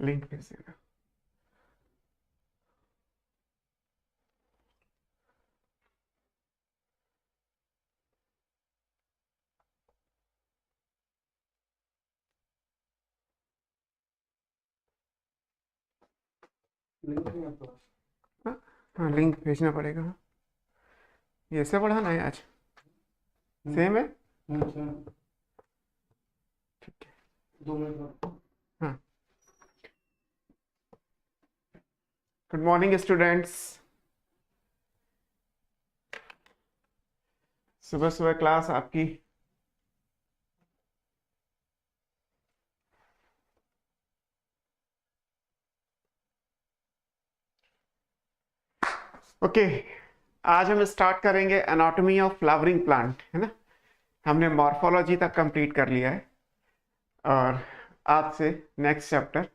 Link भेज देना। हाँ लिंक भेजना पड़ेगा। ये ऐसे पढ़ाना है आज, सेम है। ठीक है, 2 मिनट। हाँ, गुड मॉर्निंग स्टूडेंट्स। सुबह सुबह क्लास आपकी। ओके, आज हम स्टार्ट करेंगे एनाटॉमी ऑफ फ्लावरिंग प्लांट, है ना। हमने मॉर्फोलॉजी तक कंप्लीट कर लिया है और आज से next chapter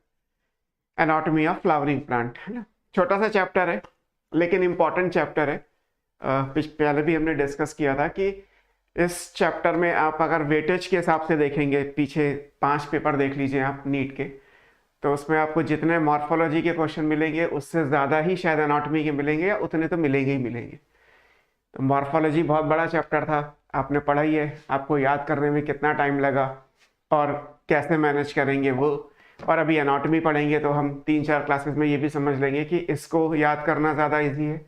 anatomy of flowering plant, है ना। छोटा सा चैप्टर है लेकिन इम्पॉर्टेंट चैप्टर है। पहले भी हमने डिस्कस किया था कि इस चैप्टर में आप अगर वेटेज के हिसाब से देखेंगे, पीछे 5 पेपर देख लीजिए आप नीट के, तो उसमें आपको जितने मॉर्फोलॉजी के क्वेश्चन मिलेंगे उससे ज़्यादा ही शायद एनाटॉमी के मिलेंगे, या उतने तो मिलेंगे ही मिलेंगे। तो मॉर्फोलॉजी बहुत बड़ा चैप्टर था, आपने पढ़ा ही है। आपको याद करने में कितना टाइम लगा और कैसे मैनेज करेंगे वो। और अभी एनाटॉमी पढ़ेंगे तो हम 3-4 क्लासेस में ये भी समझ लेंगे कि इसको याद करना ज़्यादा ईजी है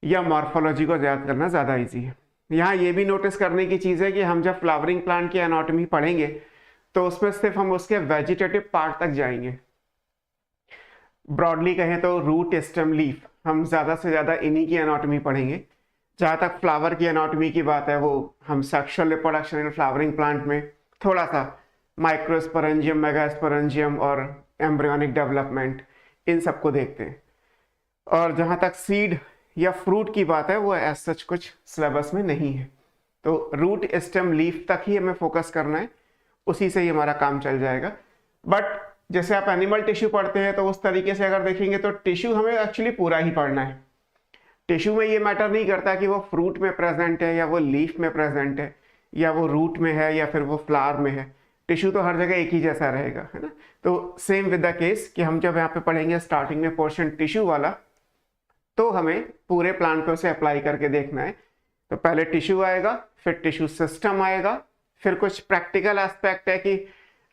या मॉर्फोलॉजी को याद करना ज़्यादा ईजी है। यहाँ ये भी नोटिस करने की चीज़ है कि हम जब फ्लावरिंग प्लांट की एनाटॉमी पढ़ेंगे तो उसमें सिर्फ हम उसके वेजिटेटिव पार्ट तक जाएंगे। ब्रॉडली कहें तो रूट, स्टेम, लीफ, हम ज़्यादा से ज़्यादा इन्हीं की एनाटॉमी पढ़ेंगे। जहाँ तक फ्लावर की एनाटॉमी की बात है वो हम sexual reproduction in flowering plant में थोड़ा सा माइक्रोस्पोरेंजियम, मेगास्पोरेंजियम और एम्ब्रियोनिक डेवलपमेंट, इन सबको देखते हैं। और जहाँ तक सीड या फ्रूट की बात है वो एज सच कुछ सिलेबस में नहीं है, तो रूट, स्टेम, लीफ तक ही हमें फोकस करना है, उसी से ही हमारा काम चल जाएगा। बट जैसे आप एनिमल टिश्यू पढ़ते हैं तो उस तरीके से अगर देखेंगे तो टिश्यू हमें एक्चुअली पूरा ही पढ़ना है। टिश्यू में ये मैटर नहीं करता कि वो फ्रूट में प्रेजेंट है या वो लीफ में प्रेजेंट है या वो रूट में है या फिर वो फ्लावर में है। टिश्यू तो हर जगह एक ही जैसा रहेगा, है ना। तो सेम विद द केस कि हम जब यहाँ पे पढ़ेंगे स्टार्टिंग में पोर्शन टिश्यू वाला, तो हमें पूरे प्लांट पे उसे अप्लाई करके देखना है। तो पहले टिश्यू आएगा, फिर टिश्यू सिस्टम आएगा, फिर कुछ प्रैक्टिकल एस्पेक्ट है कि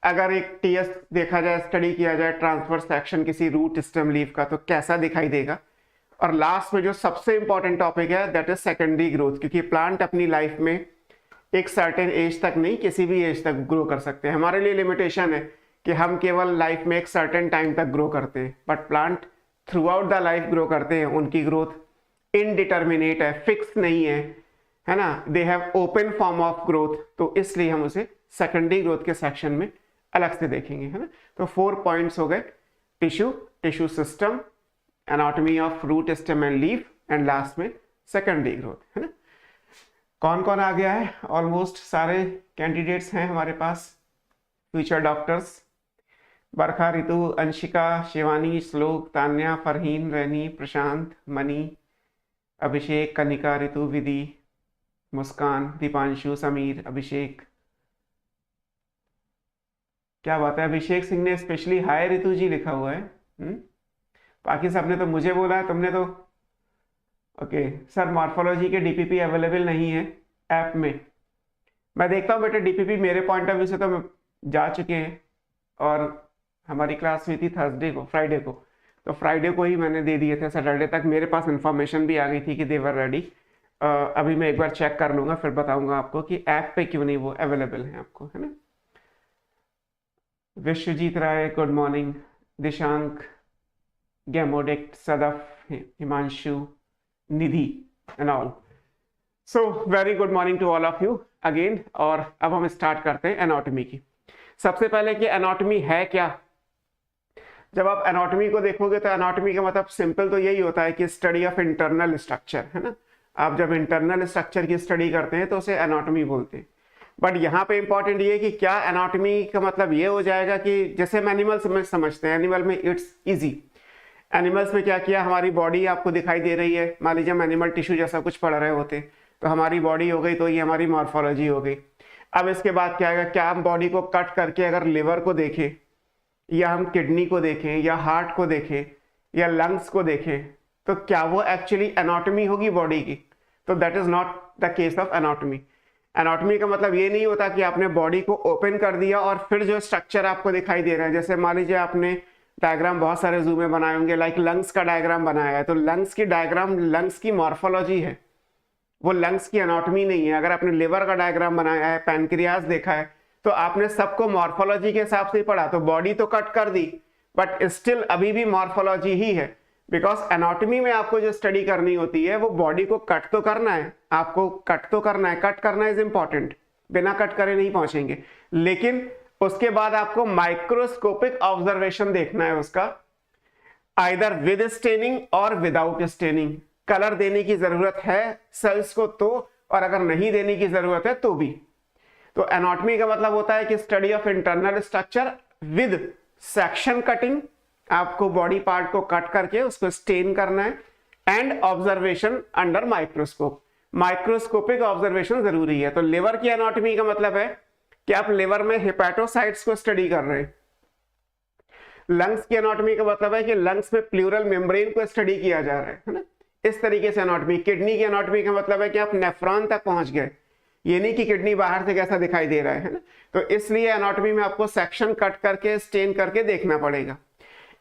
अगर एक टीएस देखा जाए, स्टडी किया जाए ट्रांसवर्स सेक्शन किसी रूट, स्टेम, लीफ का, तो कैसा दिखाई देगा। और लास्ट में जो सबसे इंपॉर्टेंट टॉपिक है दैट इज सेकेंडरी ग्रोथ, क्योंकि प्लांट अपनी लाइफ में एक सर्टेन एज तक नहीं, किसी भी एज तक ग्रो कर सकते हैं। हमारे लिए लिमिटेशन है कि हम केवल लाइफ में एक सर्टेन टाइम तक ग्रो करते हैं, but plant through out the life grow करते हैं। उनकी ग्रोथ इनडिटर्मिनेट है, फिक्स नहीं है ना। They have open form of growth, तो इसलिए हम उसे सेकेंडरी ग्रोथ के सेक्शन में अलग से देखेंगे, है ना। तो 4 पॉइंट्स हो गए, tissue, tissue system, anatomy of root, stem and leaf, and last में सेकेंडरी ग्रोथ, है ना। कौन कौन आ गया है? ऑलमोस्ट सारे कैंडिडेट्स हैं हमारे पास, फ्यूचर डॉक्टर्स। बरखा, रितु, अंशिका, शिवानी, श्लोक, तान्या, फरहीन, रैनी, प्रशांत, मनी, अभिषेक, कनिका, रितु, विधि, मुस्कान, दीपांशु, समीर, अभिषेक। क्या बात है, अभिषेक सिंह ने स्पेशली हाय रितु जी लिखा हुआ है। बाकी सबने तो मुझे बोला है, तुमने तो ओके। सर मॉर्फोलॉजी के डीपीपी अवेलेबल नहीं है ऐप में। मैं देखता हूँ बेटा, डीपीपी मेरे पॉइंट ऑफ व्यू से तो जा चुके हैं, और हमारी क्लास हुई थी थर्सडे को, फ्राइडे को, तो फ्राइडे को ही मैंने दे दिए थे। सैटरडे तक मेरे पास इंफॉर्मेशन भी आ गई थी कि दे वर रेडी। अभी मैं एक बार चेक कर लूँगा, फिर बताऊँगा आपको कि ऐप पे क्यों नहीं वो अवेलेबल है आपको, है ना। Vishwajit Rai, good morning. दिशांक, गैमोडिक्ट, Sadaf, Himanshu, Nidhi and all. So very good morning to all of you again. और अब हम स्टार्ट करते हैं एनाटॉमी की। सबसे पहले कि एनाटॉमी है क्या। जब आप एनाटॉमी को देखोगे तो एनाटॉमी का मतलब सिंपल तो यही होता है कि स्टडी ऑफ इंटरनल स्ट्रक्चर, है ना। आप जब इंटरनल स्ट्रक्चर की स्टडी करते हैं तो उसे एनाटॉमी बोलते हैं। बट यहाँ पे इंपॉर्टेंट ये कि क्या एनाटॉमी का मतलब ये हो जाएगा कि जैसे हम एनिमल्स में समझते हैं, एनिमल में इट्स इजी। एनिमल्स में क्या किया, हमारी बॉडी आपको दिखाई दे रही है, मान लीजिए हम एनिमल टिश्यू जैसा कुछ पढ़ रहे होते तो हमारी बॉडी हो गई, तो ये हमारी मॉर्फोलॉजी हो गई। अब इसके बाद क्या आएगा, क्या हम बॉडी को कट करके अगर लिवर को देखें या हम किडनी को देखें या हार्ट को देखें या लंग्स को देखें, तो क्या वो एक्चुअली एनाटॉमी होगी बॉडी की? तो that is not the case of anatomy. Anatomy का मतलब ये नहीं होता कि आपने बॉडी को ओपन कर दिया और फिर जो स्ट्रक्चर आपको दिखाई दे रहा है, जैसे मान लीजिए आपने डायग्राम बहुत सारे जू में बनाए होंगे, लाइक लंग्स का डायग्राम बनाया है, तो लंग्स की डायग्राम लंग्स की मॉर्फोलॉजी है, वो लंग्स की एनाटॉमी नहीं है। अगर आपने लिवर का डायग्राम बनाया है, पैनक्रियाज देखा है, तो आपने सबको मॉर्फोलॉजी के हिसाब से ही पढ़ा, तो बॉडी तो कट कर दी बट स्टिल अभी भी मॉर्फोलॉजी ही है, बिकॉज एनाटॉमी में आपको जो स्टडी करनी होती है वो बॉडी को कट तो करना है, आपको कट तो करना है, कट करना इज इंपॉर्टेंट, बिना कट करे नहीं पहुंचेंगे, लेकिन उसके बाद आपको माइक्रोस्कोपिक ऑब्जर्वेशन देखना है उसका, आइदर विद स्टेनिंग और विदाउट स्टेनिंग। कलर देने की जरूरत है सेल्स को तो, और अगर नहीं देने की जरूरत है तो भी। तो एनाटॉमी का मतलब होता है कि study of internal structure with section cutting, आपको बॉडी पार्ट को कट करके उसको स्टेन करना है, and observation under microscope. Microscopic observation जरूरी है। तो लिवर की एनाटॉमी का मतलब है कि आप लिवर में हेपेटोसाइट्स को स्टडी कर रहे हैं। लंग्स की एनाटॉमी का मतलब है कि लंग्स में प्लूरल मेम्ब्रेन को स्टडी किया जा रहा है ना, इस तरीके से एनाटॉमी। किडनी की एनाटॉमी का मतलब है कि आप नेफ्रॉन तक पहुंच गए, ये नहीं कि किडनी बाहर से कैसा दिखाई दे रहा है ना। तो इसलिए एनाटॉमी में आपको सेक्शन कट करके स्टेन करके देखना पड़ेगा।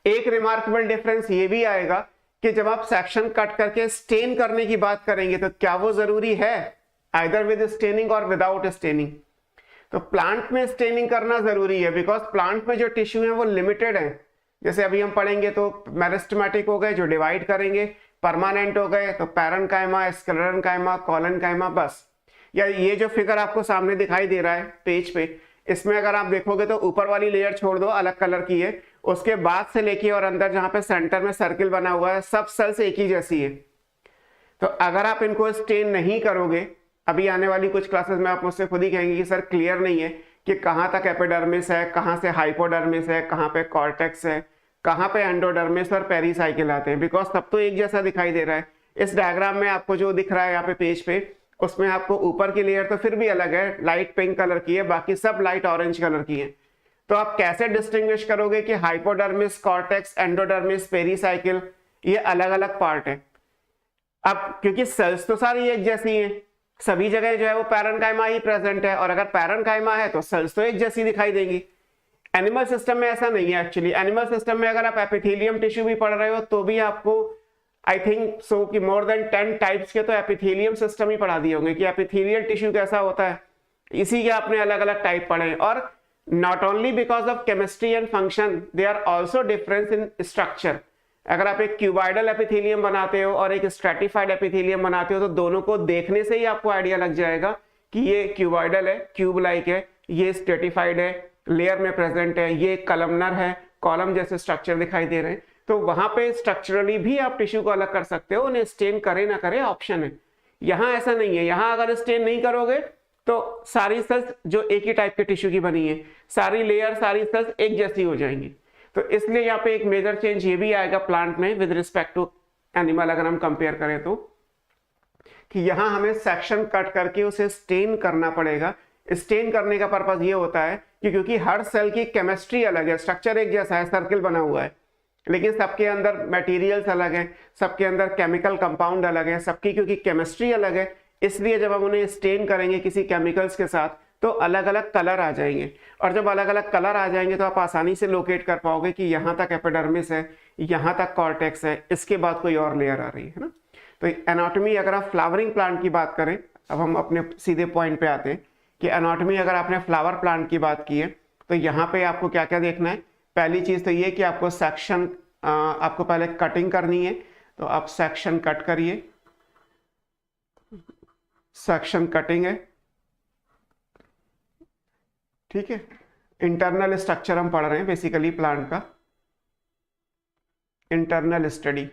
एक रिमार्केबल डिफरेंस ये भी आएगा कि जब आप सेक्शन कट करके स्टेन करने की बात करेंगे तो क्या वो जरूरी है, आइदर विद स्टेनिंग और विदाउट स्टेनिंग। तो प्लांट में स्टेनिंग करना जरूरी है, बिकॉज प्लांट में जो टिश्यू है वो लिमिटेड है। जैसे अभी हम पढ़ेंगे तो मेरिस्टेमेटिक हो गए जो डिवाइड करेंगे, परमानेंट हो गए तो पैरेन्काइमा, स्क्लेरेन्काइमा, कोलेन्काइमा, बस। या ये जो फिगर आपको सामने दिखाई दे रहा है पेज पे, इसमें अगर आप देखोगे तो ऊपर वाली लेयर छोड़ दो, अलग कलर की है, उसके बाद से लेके और अंदर जहां पे सेंटर में सर्किल बना हुआ है, सब सेल्स एक ही जैसी है। तो अगर आप इनको स्टेन नहीं करोगे, अभी आने वाली कुछ क्लासेस में आप मुझसे खुद ही कहेंगे कि सर क्लियर नहीं है कि कहां तक एपिडर्मिस है, कहां से हाइपोडर्मिस है, कहां पे कॉर्टेक्स है, कहां पे एंडोडर्मिस और पेरीसाइकिल आते हैं, बिकॉज सब तो एक जैसा दिखाई दे रहा है। इस डायग्राम में आपको जो दिख रहा है यहाँ पे पेज पे, उसमें आपको ऊपर की लेयर तो फिर भी अलग है, लाइट पिंक कलर की है, बाकी सब लाइट ऑरेंज कलर की है। तो आप कैसे डिस्टिंग्विश करोगे कि हाइपोडर्मिस, कॉर्टेक्स, एंडोडर्मिस, पेरीसाइकिल ये अलग अलग पार्ट है? अब क्योंकि सेल्स तो सारी एक जैसी हैं, सभी जगह जो है वो पैरेन्काइमा ही प्रेजेंट है, और अगर पैरेन्काइमा है तो सेल्स तो एक जैसी दिखाई देंगी। एनिमल सिस्टम में ऐसा नहीं है एक्चुअली। एनिमल सिस्टम में अगर आप एपिथेलियम टिश्यू भी पढ़ रहे हो तो भी आपको आई थिंक सो कि मोर देन 10 टाइप्स के तो एपिथेलियम सिस्टम ही पढ़ा दिए होंगे कि एपिथेलियल टिश्यू कैसा होता है, इसी के आपने अलग अलग टाइप पढ़े। और not only because of chemistry and function, they are also difference in structure. अगर आप एक क्यूबाइडल एपिथेलियम बनाते हो और एक स्ट्रेटिफाइड एपिथेलियम बनाते हो तो दोनों को देखने से ही आपको आइडिया लग जाएगा कि ये क्यूबाइडल है, क्यूब लाइक है, ये स्ट्रेटिफाइड है, लेयर में प्रेजेंट है, ये कलमनर है, कॉलम जैसे स्ट्रक्चर दिखाई दे रहे हैं। तो वहां पे स्ट्रक्चरली भी आप टिश्यू को अलग कर सकते हो, उन्हें स्टेन करे ना करे ऑप्शन है। यहां ऐसा नहीं है, यहां अगर स्टेन नहीं करोगे तो सारी सेल्स जो एक ही टाइप के टिश्यू की बनी है, सारी लेयर, सारी सेल्स एक जैसी हो जाएंगी। तो इसलिए यहाँ पे एक मेजर चेंज ये भी आएगा प्लांट में विद रिस्पेक्ट टू एनिमल, अगर हम कंपेयर करें तो, कि यहाँ हमें सेक्शन कट करके उसे स्टेन करना पड़ेगा। स्टेन करने का पर्पज ये होता है कि क्योंकि हर सेल की केमिस्ट्री अलग है, स्ट्रक्चर एक जैसा है, सर्किल बना हुआ है, लेकिन सबके अंदर मटेरियल्स अलग हैं, सबके अंदर केमिकल कंपाउंड अलग है, सबकी क्योंकि केमिस्ट्री अलग है, इसलिए जब हम उन्हें स्टेन करेंगे किसी केमिकल्स के साथ तो अलग अलग कलर आ जाएंगे। और जब अलग अलग कलर आ जाएंगे तो आप आसानी से लोकेट कर पाओगे कि यहाँ तक एपिडर्मिस है, यहाँ तक कॉर्टेक्स है, इसके बाद कोई और लेयर आ रही है ना। तो एनाटॉमी, अगर आप फ्लावरिंग प्लांट की बात करें, अब हम अपने सीधे पॉइंट पे आते हैं कि एनाटॉमी अगर आपने फ्लावर प्लांट की बात की है तो यहाँ पे आपको क्या क्या देखना है। पहली चीज तो ये कि आपको सेक्शन, आपको पहले कटिंग करनी है, तो आप सेक्शन कट करिए, सेक्शन कटिंग है, ठीक है। इंटरनल स्ट्रक्चर हम पढ़ रहे हैं बेसिकली प्लांट का। इंटरनल स्टडी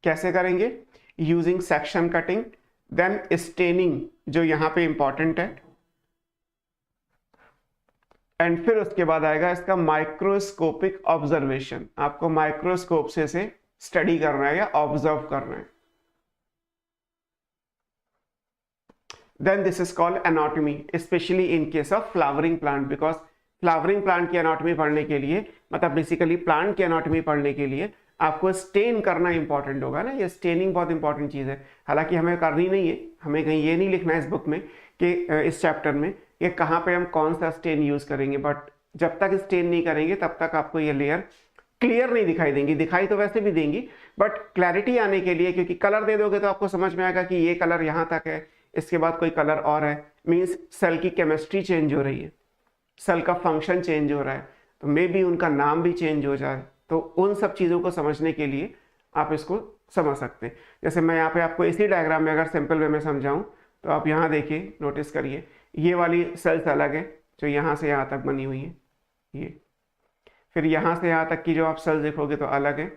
कैसे करेंगे? Using section cutting, then staining जो यहां पे इंपॉर्टेंट है, एंड फिर उसके बाद आएगा इसका माइक्रोस्कोपिक ऑब्जर्वेशन। आपको माइक्रोस्कोप से इसे स्टडी करना है या ऑब्जर्व करना है। then this is called anatomy, especially in case of flowering plant, because flowering plant की एनाटॉमी पढ़ने के लिए, मतलब बेसिकली प्लांट की एनाटॉमी पढ़ने के लिए आपको स्टेन करना इंपॉर्टेंट होगा ना। ये स्टेनिंग बहुत इंपॉर्टेंट चीज़ है, हालांकि हमें करनी नहीं है, हमें कहीं ये नहीं लिखना है इस बुक में कि इस चैप्टर में कि कहाँ पे हम कौन सा स्टेन यूज़ करेंगे, बट जब तक स्टेन नहीं करेंगे तब तक आपको ये लेयर क्लियर नहीं दिखाई देंगी। दिखाई तो वैसे भी देंगी, बट क्लैरिटी आने के लिए, क्योंकि कलर दे दोगे तो आपको समझ में आएगा कि ये कलर यहाँ तक है, इसके बाद कोई कलर और है, मीन्स सेल की केमिस्ट्री चेंज हो रही है, सेल का फंक्शन चेंज हो रहा है, तो मे बी उनका नाम भी चेंज हो जाए। तो उन सब चीज़ों को समझने के लिए आप इसको समझ सकते हैं। जैसे मैं यहाँ पे आपको इसी डायग्राम में अगर सिंपल वे में समझाऊँ तो आप यहाँ देखिए, नोटिस करिए, ये वाली सेल्स अलग है जो यहाँ से यहाँ तक बनी हुई है, ये फिर यहाँ से यहाँ तक की जो आप सेल्स देखोगे तो अलग है।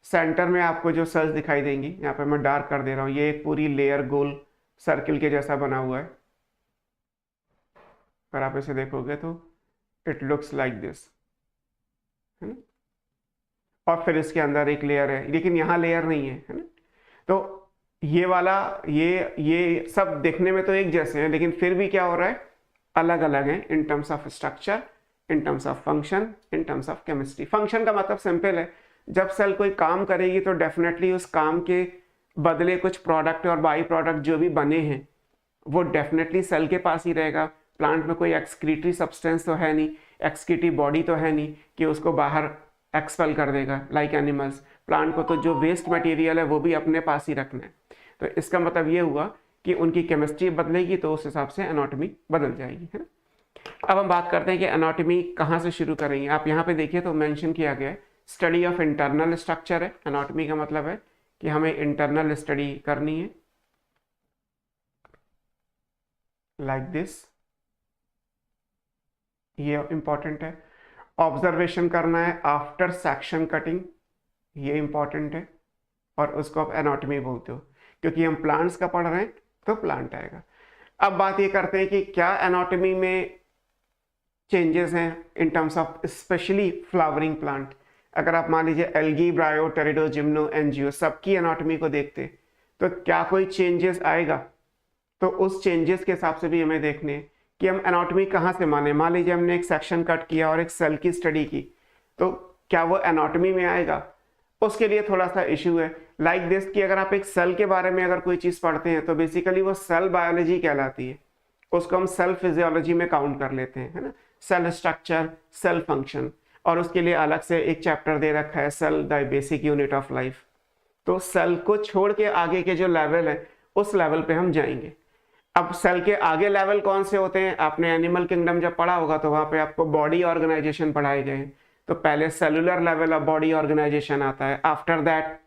सेंटर में आपको जो सेल्स दिखाई देंगी, यहाँ पे मैं डार्क कर दे रहा हूँ, ये एक पूरी लेयर गोल सर्किल के जैसा बना हुआ है। अगर आप इसे देखोगे तो इट लुक्स लाइक दिस, है ना। और फिर इसके अंदर एक लेयर है, लेकिन यहाँ लेयर नहीं है ना। तो ये वाला ये सब देखने में तो एक जैसे हैं, लेकिन फिर भी क्या हो रहा है, अलग अलग हैं इन terms of structure, in terms of function, in terms of chemistry. Function का मतलब सिंपल है, जब सेल कोई काम करेगी तो डेफिनेटली उस काम के बदले कुछ प्रोडक्ट और बाई प्रोडक्ट जो भी बने हैं वो डेफिनेटली सेल के पास ही रहेगा। प्लांट में कोई एक्सक्रीटरी सब्सटेंस तो है नहीं, एक्सक्रीटरी बॉडी तो है नहीं कि उसको बाहर एक्सपेल कर देगा लाइक एनिमल्स। प्लांट को तो जो वेस्ट मटेरियल है वो भी अपने पास ही रखना है। तो इसका मतलब ये हुआ कि उनकी केमिस्ट्री बदलेगी तो उस हिसाब से एनाटॉमी बदल जाएगी, है ना। अब हम बात करते हैं कि एनाटॉमी कहाँ से शुरू करेंगे। आप यहाँ पे देखिए तो मेंशन किया गया है स्टडी ऑफ इंटरनल स्ट्रक्चर है। एनाटॉमी का मतलब है कि हमें इंटरनल स्टडी करनी है, लाइक दिस, ये इंपॉर्टेंट है। ऑब्जर्वेशन करना है आफ्टर सेक्शन कटिंग, ये इंपॉर्टेंट है, और उसको आप एनाटॉमी बोलते हो, क्योंकि हम प्लांट्स का पढ़ रहे हैं तो प्लांट आएगा। अब बात ये करते हैं कि क्या एनाटॉमी में चेंजेस हैं इन terms of specially flowering plant. अगर आप मान लीजिए एल्गी, ब्रायो, टेरिडो, जिम्नो, एंजियो सबकी एनाटॉमी को देखते तो क्या कोई चेंजेस आएगा, तो उस चेंजेस के हिसाब से भी हमें देखने हैं कि हम एनाटॉमी कहाँ से माने। मान लीजिए हमने एक सेक्शन कट किया और एक सेल की स्टडी की, तो क्या वो एनाटॉमी में आएगा, उसके लिए थोड़ा सा इशू है। लाइक दिस कि अगर आप एक सेल के बारे में अगर कोई चीज़ पढ़ते हैं तो बेसिकली वो सेल बायोलॉजी कहलाती है, उसको हम सेल फिजियोलॉजी में काउंट कर लेते हैं, है ना। सेल स्ट्रक्चर, सेल फंक्शन, और उसके लिए अलग से एक चैप्टर दे रखा है cell the basic unit of life. तो सेल को छोड़ के आगे के जो लेवल है उस लेवल पे हम जाएंगे। अब सेल के आगे लेवल कौन से होते हैं, आपने एनिमल किंगडम जब पढ़ा होगा तो वहाँ पे आपको बॉडी ऑर्गेनाइजेशन पढ़ाए गए हैं। तो पहले cellular level of body organization आता है, after that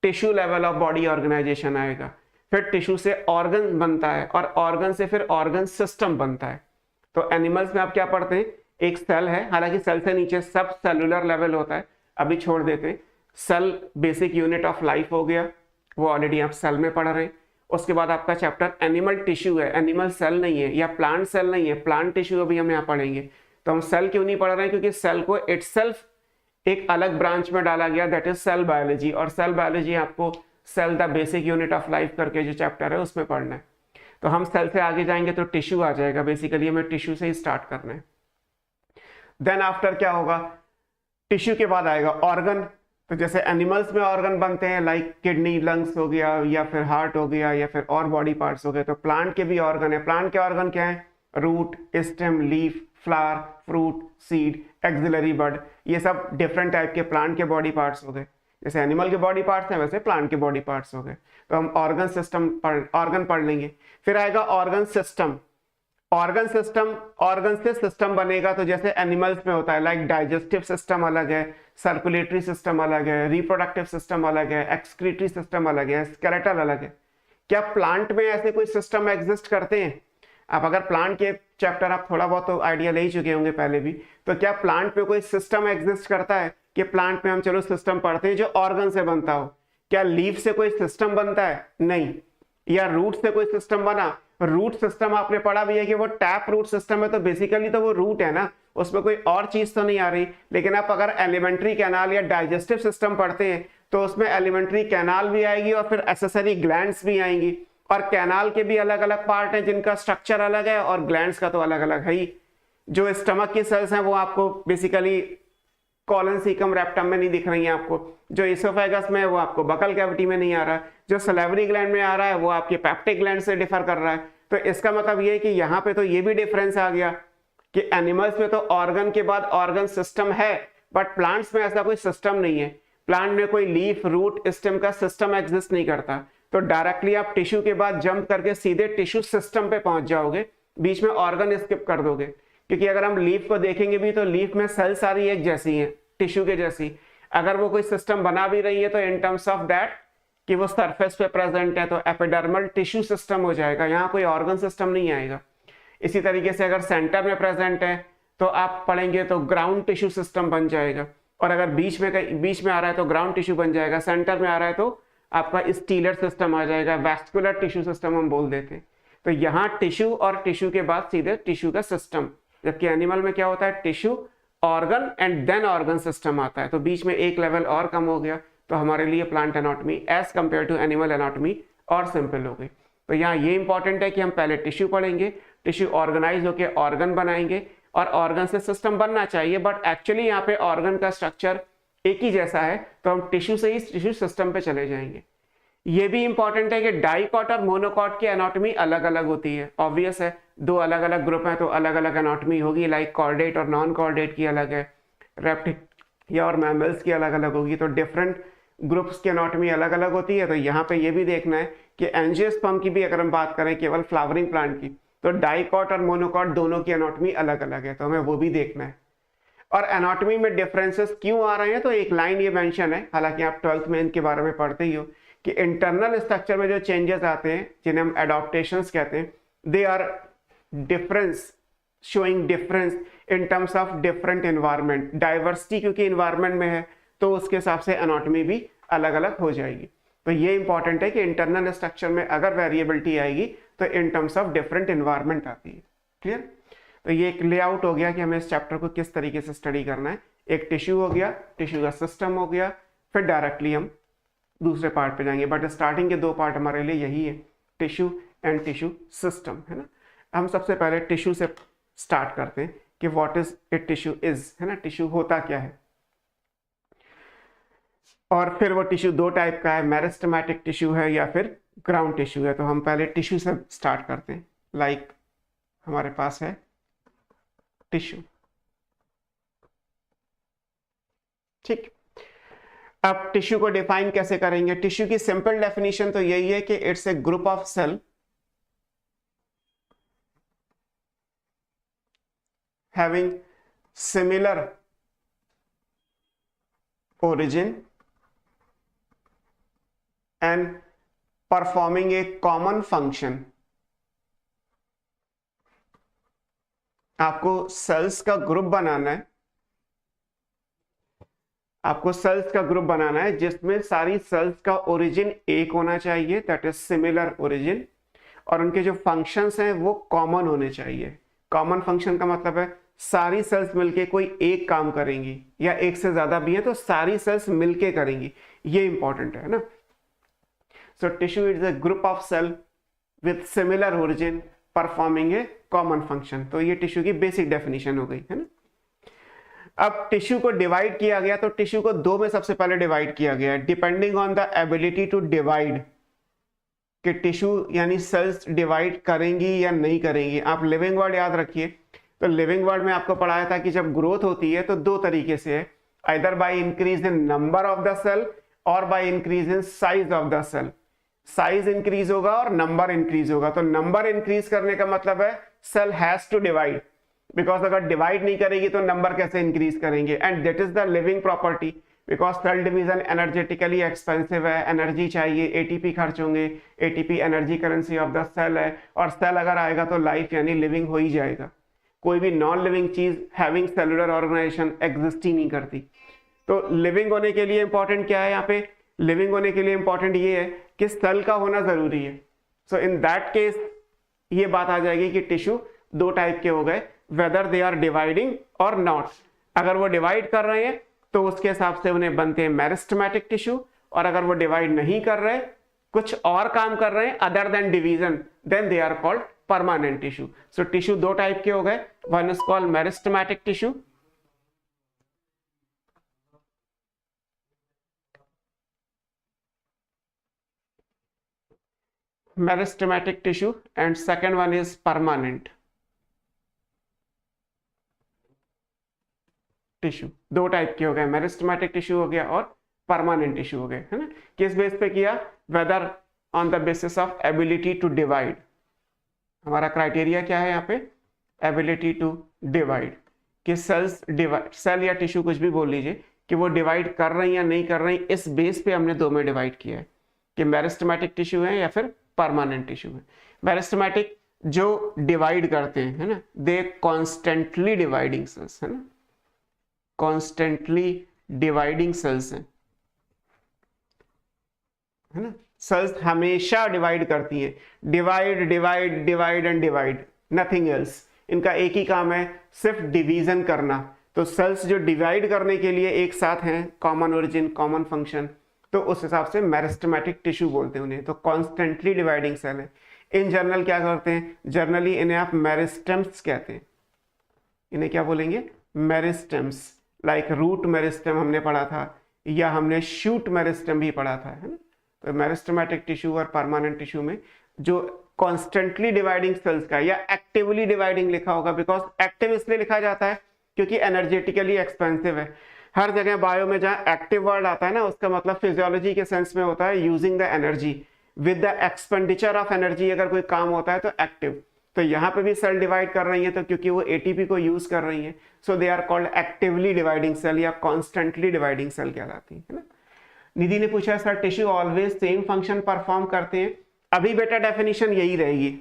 tissue level of body organization आएगा, फिर टिश्यू से ऑर्गन बनता है और ऑर्गन से फिर ऑर्गन सिस्टम बनता है। तो एनिमल्स में आप क्या पढ़ते हैं, एक सेल है, हालांकि सेल से नीचे सब सेलुलर लेवल होता है, अभी छोड़ देते हैं। Cell basic unit of life हो गया, वो ऑलरेडी आप सेल में पढ़ रहे हैं। उसके बाद आपका चैप्टर एनिमल टिश्यू है, एनिमल सेल नहीं है या प्लांट सेल नहीं है, प्लांट टिश्यू अभी हम यहाँ पढ़ेंगे। तो हम सेल क्यों नहीं पढ़ रहे हैं, क्योंकि सेल को इटसेल्फ एक अलग ब्रांच में डाला गया, दैट इज सेल बायोलॉजी। और सेल बायोलॉजी आपको cell the basic unit of life करके जो चैप्टर है उसमें पढ़ना है। तो हम सेल से आगे जाएंगे तो टिश्यू आ जाएगा, बेसिकली हमें टिश्यू से ही स्टार्ट करना है। देन आफ्टर क्या होगा, टिश्यू के बाद आएगा ऑर्गन। तो जैसे एनिमल्स में ऑर्गन बनते हैं लाइक किडनी, लंग्स हो गया, या फिर हार्ट हो गया, या फिर और बॉडी पार्ट्स हो गए, तो प्लांट के भी ऑर्गन है। प्लांट के ऑर्गन क्या है, root, stem, leaf, flower, fruit, seed, axillary bud, ये सब डिफरेंट टाइप के प्लांट के बॉडी पार्ट्स हो गए। जैसे एनिमल के बॉडी पार्ट्स हैं वैसे प्लांट के बॉडी पार्ट्स हो गए। तो हम ऑर्गन सिस्टम ऑर्गन पढ़ लेंगे। फिर आएगा organ system. Organ system, organ से सिस्टम बनेगा, तो जैसे एनिमल्स में होता है लाइक डाइजेस्टिव सिस्टम अलग है, सर्कुलेटरी सिस्टम अलग है, रिप्रोडक्टिव सिस्टम अलग है, एक्सक्रीटरी सिस्टम अलग है, स्केलेटल अलग है। क्या प्लांट में ऐसे कोई सिस्टम एग्जिस्ट करते हैं? आप अगर प्लांट के चैप्टर आप थोड़ा बहुत तो आइडिया ले ही चुके होंगे पहले भी, तो क्या प्लांट में कोई सिस्टम एग्जिस्ट करता है कि प्लांट में हम चलो सिस्टम पढ़ते हैं जो ऑर्गन से बनता हो? क्या लीफ से कोई सिस्टम बनता है? नहीं। या रूट से कोई सिस्टम बना? रूट सिस्टम आपने पढ़ा भी है कि वो टैप रूट सिस्टम है, तो बेसिकली तो वो रूट है ना, उसमें कोई और चीज तो नहीं आ रही। लेकिन आप अगर एलिमेंट्री कैनाल या डाइजेस्टिव सिस्टम पढ़ते हैं तो उसमें एलिमेंट्री कैनाल भी आएगी और फिर एसेसरी ग्लैंड्स भी आएंगी, और कैनाल के भी अलग अलग पार्ट हैं जिनका स्ट्रक्चर अलग है, और ग्लैंड्स का तो अलग अलग है ही। जो स्टमक की सेल्स हैं वो आपको बेसिकली कॉलन सीकम रेप्टम में नहीं दिख रही है आपको, जो इसोफेगस में है वो आपको बकल कैविटी में नहीं आ रहा है, जो सलेवरी ग्लैंड में आ रहा है वो आपके पेप्टिक ग्लैंड से डिफर कर रहा है। तो इसका मतलब ये है कि यहाँ पे तो ये भी डिफरेंस आ गया कि एनिमल्स में तो ऑर्गन के बाद ऑर्गन सिस्टम है, बट प्लांट्स में ऐसा कोई सिस्टम नहीं है। प्लांट में कोई लीफ, रूट, स्टेम का सिस्टम एग्जिस्ट नहीं करता। तो डायरेक्टली आप टिश्यू के बाद जंप करके सीधे टिश्यू सिस्टम पे पहुंच जाओगे, बीच में ऑर्गन स्किप कर दोगे। क्योंकि अगर हम लीफ को देखेंगे भी तो लीफ में सेल सारी एक जैसी हैं, टिश्यू के जैसी। अगर वो कोई सिस्टम बना भी रही है तो इन टर्म्स ऑफ दैट कि वो सरफेस पे प्रेजेंट है, तो एपिडर्मल टिश्यू सिस्टम हो जाएगा, यहाँ कोई ऑर्गन सिस्टम नहीं आएगा। इसी तरीके से अगर सेंटर में प्रेजेंट है तो आप पढ़ेंगे तो ग्राउंड टिश्यू सिस्टम बन जाएगा, और अगर बीच में आ रहा है तो ग्राउंड टिश्यू बन जाएगा, सेंटर में आ रहा है तो आपका स्टीलर सिस्टम आ जाएगा, वैस्कुलर टिश्यू सिस्टम हम बोल देते हैं। तो यहाँ टिश्यू और टिश्यू के बाद सीधे टिश्यू का सिस्टम, जबकि एनिमल में क्या होता है, tissue, organ and then organ system आता है। तो बीच में एक लेवल और कम हो गया, तो हमारे लिए plant anatomy as compare to animal anatomy और सिंपल हो गई। तो यहाँ ये इंपॉर्टेंट है कि हम पहले टिश्यू पढ़ेंगे, टिश्यू ऑर्गेनाइज होकर ऑर्गन बनाएंगे, और ऑर्गन से सिस्टम बनना चाहिए, बट एक्चुअली यहाँ पे ऑर्गन का स्ट्रक्चर एक ही जैसा है, तो हम टिश्यू से ही टिश्यू सिस्टम पे चले जाएंगे। ये भी इंपॉर्टेंट है कि डाइकॉट और मोनोकॉट की एनाटॉमी अलग अलग होती है। ऑब्वियस है, दो अलग अलग ग्रुप हैं तो अलग अलग एनाटॉमी होगी, लाइक कॉर्डेट और नॉन कॉर्डेट की अलग है, रेप्टिलिया और मैमल्स की अलग अलग होगी। तो डिफरेंट ग्रुप्स की एनाटॉमी अलग अलग होती है। तो यहाँ पे ये भी देखना है कि एंजियोस्पर्म की भी अगर हम बात करें केवल फ्लावरिंग प्लांट की, तो डाइकॉट और मोनोकॉट दोनों की एनाटॉमी अलग अलग है, तो हमें वो भी देखना है। और एनाटॉमी में डिफरेंसेस क्यों आ रहे हैं, तो एक लाइन ये मेंशन है, हालांकि आप 12th में इनके बारे में पढ़ते ही हो, कि इंटरनल स्ट्रक्चर में जो चेंजेस आते हैं जिन्हें हम एडॉप्टेशंस कहते हैं, they are difference, showing difference in terms of different environment. Diversity क्योंकि एनवायरनमेंट में है तो उसके हिसाब से एनाटॉमी भी अलग अलग हो जाएगी। तो ये इंपॉर्टेंट है कि इंटरनल स्ट्रक्चर में अगर वेरिएबिलिटी आएगी तो इन टर्म्स ऑफ डिफरेंट एनवायरनमेंट आती है। क्लियर? तो ये एक लेआउट हो गया कि हमें इस चैप्टर को किस तरीके से स्टडी करना है। एक टिश्यू हो गया, टिश्यू का सिस्टम हो गया, फिर डायरेक्टली हम दूसरे पार्ट पे जाएंगे, बट स्टार्टिंग के दो पार्ट हमारे लिए यही है, टिश्यू एंड टिश्यू सिस्टम, है ना। हम सबसे पहले टिश्यू से स्टार्ट करते हैं कि what is a tissue is, है ना, टिश्यू होता क्या है। और फिर वो टिश्यू दो टाइप का है, मेरिस्टेमेटिक टिश्यू है या फिर ग्राउंड टिश्यू है। तो हम पहले टिश्यू से स्टार्ट करते हैं। लाइक हमारे पास है टिश्यू, ठीक। अब टिश्यू को डिफाइन कैसे करेंगे? टिश्यू की सिंपल डेफिनेशन तो यही है कि it's a group of cell having similar origin and performing a common function। आपको सेल्स का ग्रुप बनाना है, आपको सेल्स का ग्रुप बनाना है जिसमें सारी सेल्स का ओरिजिन एक होना चाहिए, दैट इज सिमिलर ओरिजिन, और उनके जो फंक्शंस हैं वो कॉमन होने चाहिए। कॉमन फंक्शन का मतलब है सारी सेल्स मिलके कोई एक काम करेंगी, या एक से ज्यादा भी है तो सारी सेल्स मिलके करेंगी, ये इंपॉर्टेंट है ना। So tissue is a group of cell with similar origin performing a common function. तो ये टिश्यू की बेसिक डेफिनेशन हो गई, है ना। अब टिश्यू को डिवाइड किया गया, तो टिश्यू को दो में सबसे पहले डिवाइड किया गया है, depending on the ability to divide, कि टिश्यू यानी सेल्स डिवाइड करेंगी या नहीं करेंगी। आप लिविंग वर्ड याद रखिए, तो लिविंग वर्ड में आपको पढ़ाया था कि जब ग्रोथ होती है तो दो तरीके से है, either by increase in number of the cell और by increase in size of the cell. Size increase होगा और नंबर इंक्रीज होगा। तो नंबर इंक्रीज करने का मतलब है cell has to divide, because अगर डिवाइड नहीं करेगी तो नंबर कैसे इंक्रीज करेंगे, and that is the living property, because cell division energetically expensive है, एनर्जी चाहिए, एटीपी खर्च होंगे, ATP energy currency of the cell है, और सेल अगर आएगा तो लाइफ यानी लिविंग हो ही जाएगा। कोई भी नॉन लिविंग चीज हैविंग सेलुलर ऑर्गेनाइजेशन एग्जिस्ट ही नहीं करती। तो लिविंग होने के लिए इंपॉर्टेंट क्या है यहाँ पे? लिविंग होने के लिए इंपॉर्टेंट ये है कि सेल का होना जरूरी है। सो इन दैट केस ये बात आ जाएगी कि टिश्यू दो टाइप के हो गए, वेदर दे आर डिवाइडिंग और नॉट। अगर वो डिवाइड कर रहे हैं तो उसके हिसाब से उन्हें बनते हैं मेरिस्टेमेटिक टिश्यू, और अगर वो डिवाइड नहीं कर रहे कुछ और काम कर रहे हैं other than division, then they are called permanent tissue. So tissue दो टाइप के हो गए, one is called meristematic tissue, meristematic tissue, and second one is permanent tissue. दो टाइप के हो गए, मेरिस्टेमेटिक टिश्यू हो गया और परमानेंट टिश्यू हो गए, है ना। किस बेस पे किया, whether on the basis of ability to divide. हमारा क्राइटेरिया क्या है यहाँ पे, एबिलिटी टू डिवाइड, कि सेल्स डिवाइड, सेल या टिश्यू कुछ भी बोल लीजिए, कि वो डिवाइड कर रही हैं या नहीं कर रही, इस बेस पे हमने दो में डिवाइड किया है कि मेरिस्टेमेटिक टिश्यू है या फिर परमानेंट टिश्यू है। मेरिस्टेमेटिक जो डिवाइड करते हैं, है ना, दे कॉन्स्टेंटली डिवाइडिंग सेल्स, है ना, कॉन्स्टेंटली डिवाइडिंग सेल्स हैं, है ना। सेल्स हमेशा डिवाइड करती हैं, divide divide divide and divide, nothing else. इनका एक ही काम है, सिर्फ डिवीजन करना। तो सेल्स जो डिवाइड करने के लिए एक साथ हैं, कॉमन ओरिजिन, कॉमन फंक्शन, तो उस हिसाब से मेरिस्टेमेटिक टिश्यू बोलते हैं उन्हें। तो कॉन्स्टेंटली डिवाइडिंग सेल है। इन जनरल क्या करते हैं, जनरली इन्हें आप मेरिस्टेम्स कहते हैं। इन्हें क्या बोलेंगे, मेरिस्टेम्स। लाइक रूट मेरिस्टेम हमने पढ़ा था, या हमने शूट मेरिस्टेम भी पढ़ा था, है ना। तो मेरिस्टेमेटिक टिश्यू और परमानेंट टिश्यू में जो कॉन्स्टेंटली डिवाइडिंग सेल्स का, या एक्टिवली डिवाइडिंग लिखा होगा, बिकॉज एक्टिव इसलिए लिखा जाता है क्योंकि एनर्जेटिकली एक्सपेंसिव है। हर जगह बायो में जहां एक्टिव वर्ड आता है ना, उसका मतलब फिजियोलॉजी के सेंस में होता है using the energy, with the expenditure of energy अगर कोई काम होता है तो एक्टिव। तो यहाँ पे भी सेल डिवाइड कर रही है, तो क्योंकि वो एटीपी को यूज कर रही है, so they are called actively dividing cell या कॉन्स्टेंटली डिवाइडिंग सेल कहलाती है ना। निधि ने पूछा sir tissue always same function perform करते हैं। अभी बेटा डेफिनेशन यही रहेगी,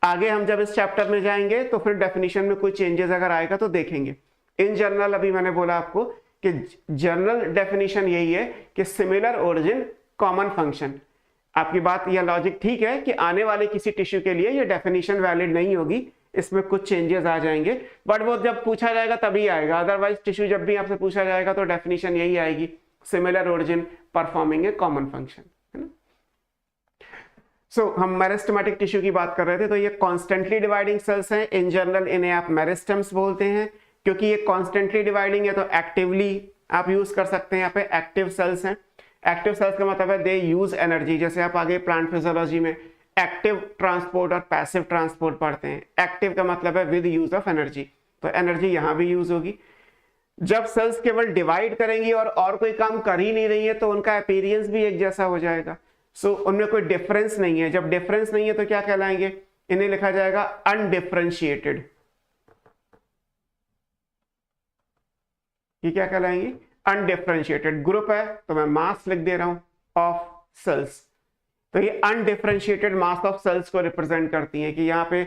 आगे हम जब इस चैप्टर में जाएंगे तो फिर डेफिनेशन में कोई चेंजेस अगर आएगा तो देखेंगे। इन जनरल अभी मैंने बोला आपको कि जनरल डेफिनेशन यही है कि सिमिलर ओरिजिन कॉमन फंक्शन। आपकी बात या लॉजिक ठीक है कि आने वाले किसी टिश्यू के लिए ये डेफिनेशन वैलिड नहीं होगी, इसमें कुछ चेंजेस आ जाएंगे, बट वो जब पूछा जाएगा तभी आएगा। अदरवाइज टिश्यू जब भी आपसे पूछा जाएगा तो डेफिनेशन यही आएगी, similar origin performing a common function, है ना। सो हम मेरिस्टेमेटिक टिश्यू की बात कर रहे थे। तो ये कॉन्स्टेंटली डिवाइडिंग सेल्स हैं, इन जनरल इन्हें आप मेरिस्टेम्स बोलते हैं। क्योंकि ये कॉन्स्टेंटली डिवाइडिंग है तो एक्टिवली आप यूज कर सकते हैं, यहाँ पे एक्टिव सेल्स हैं। एक्टिव सेल्स का मतलब है दे यूज एनर्जी। जैसे आप आगे प्लांट फिजियोलॉजी में एक्टिव ट्रांसपोर्ट और पैसिव ट्रांसपोर्ट पढ़ते हैं। एक्टिव का मतलब है विद यूज ऑफ एनर्जी, तो एनर्जी यहाँ भी यूज होगी। जब सेल्स केवल डिवाइड करेंगी और कोई काम कर ही नहीं रही है तो उनका अपीयरेंस भी एक जैसा हो जाएगा। सो उनमें कोई डिफरेंस नहीं है। जब डिफरेंस नहीं है तो क्या कहलाएंगे, इन्हें लिखा जाएगा अनडिफरेंशिएटेड। ये क्या कहलाएंगे, अनडिफरेंशिएटेड। ग्रुप है तो मैं मास लिख दे रहा हूं ऑफ सेल्स, तो ये अनडिफरेंशिएटेड मास ऑफ सेल्स को रिप्रेजेंट करती है कि यहाँ पे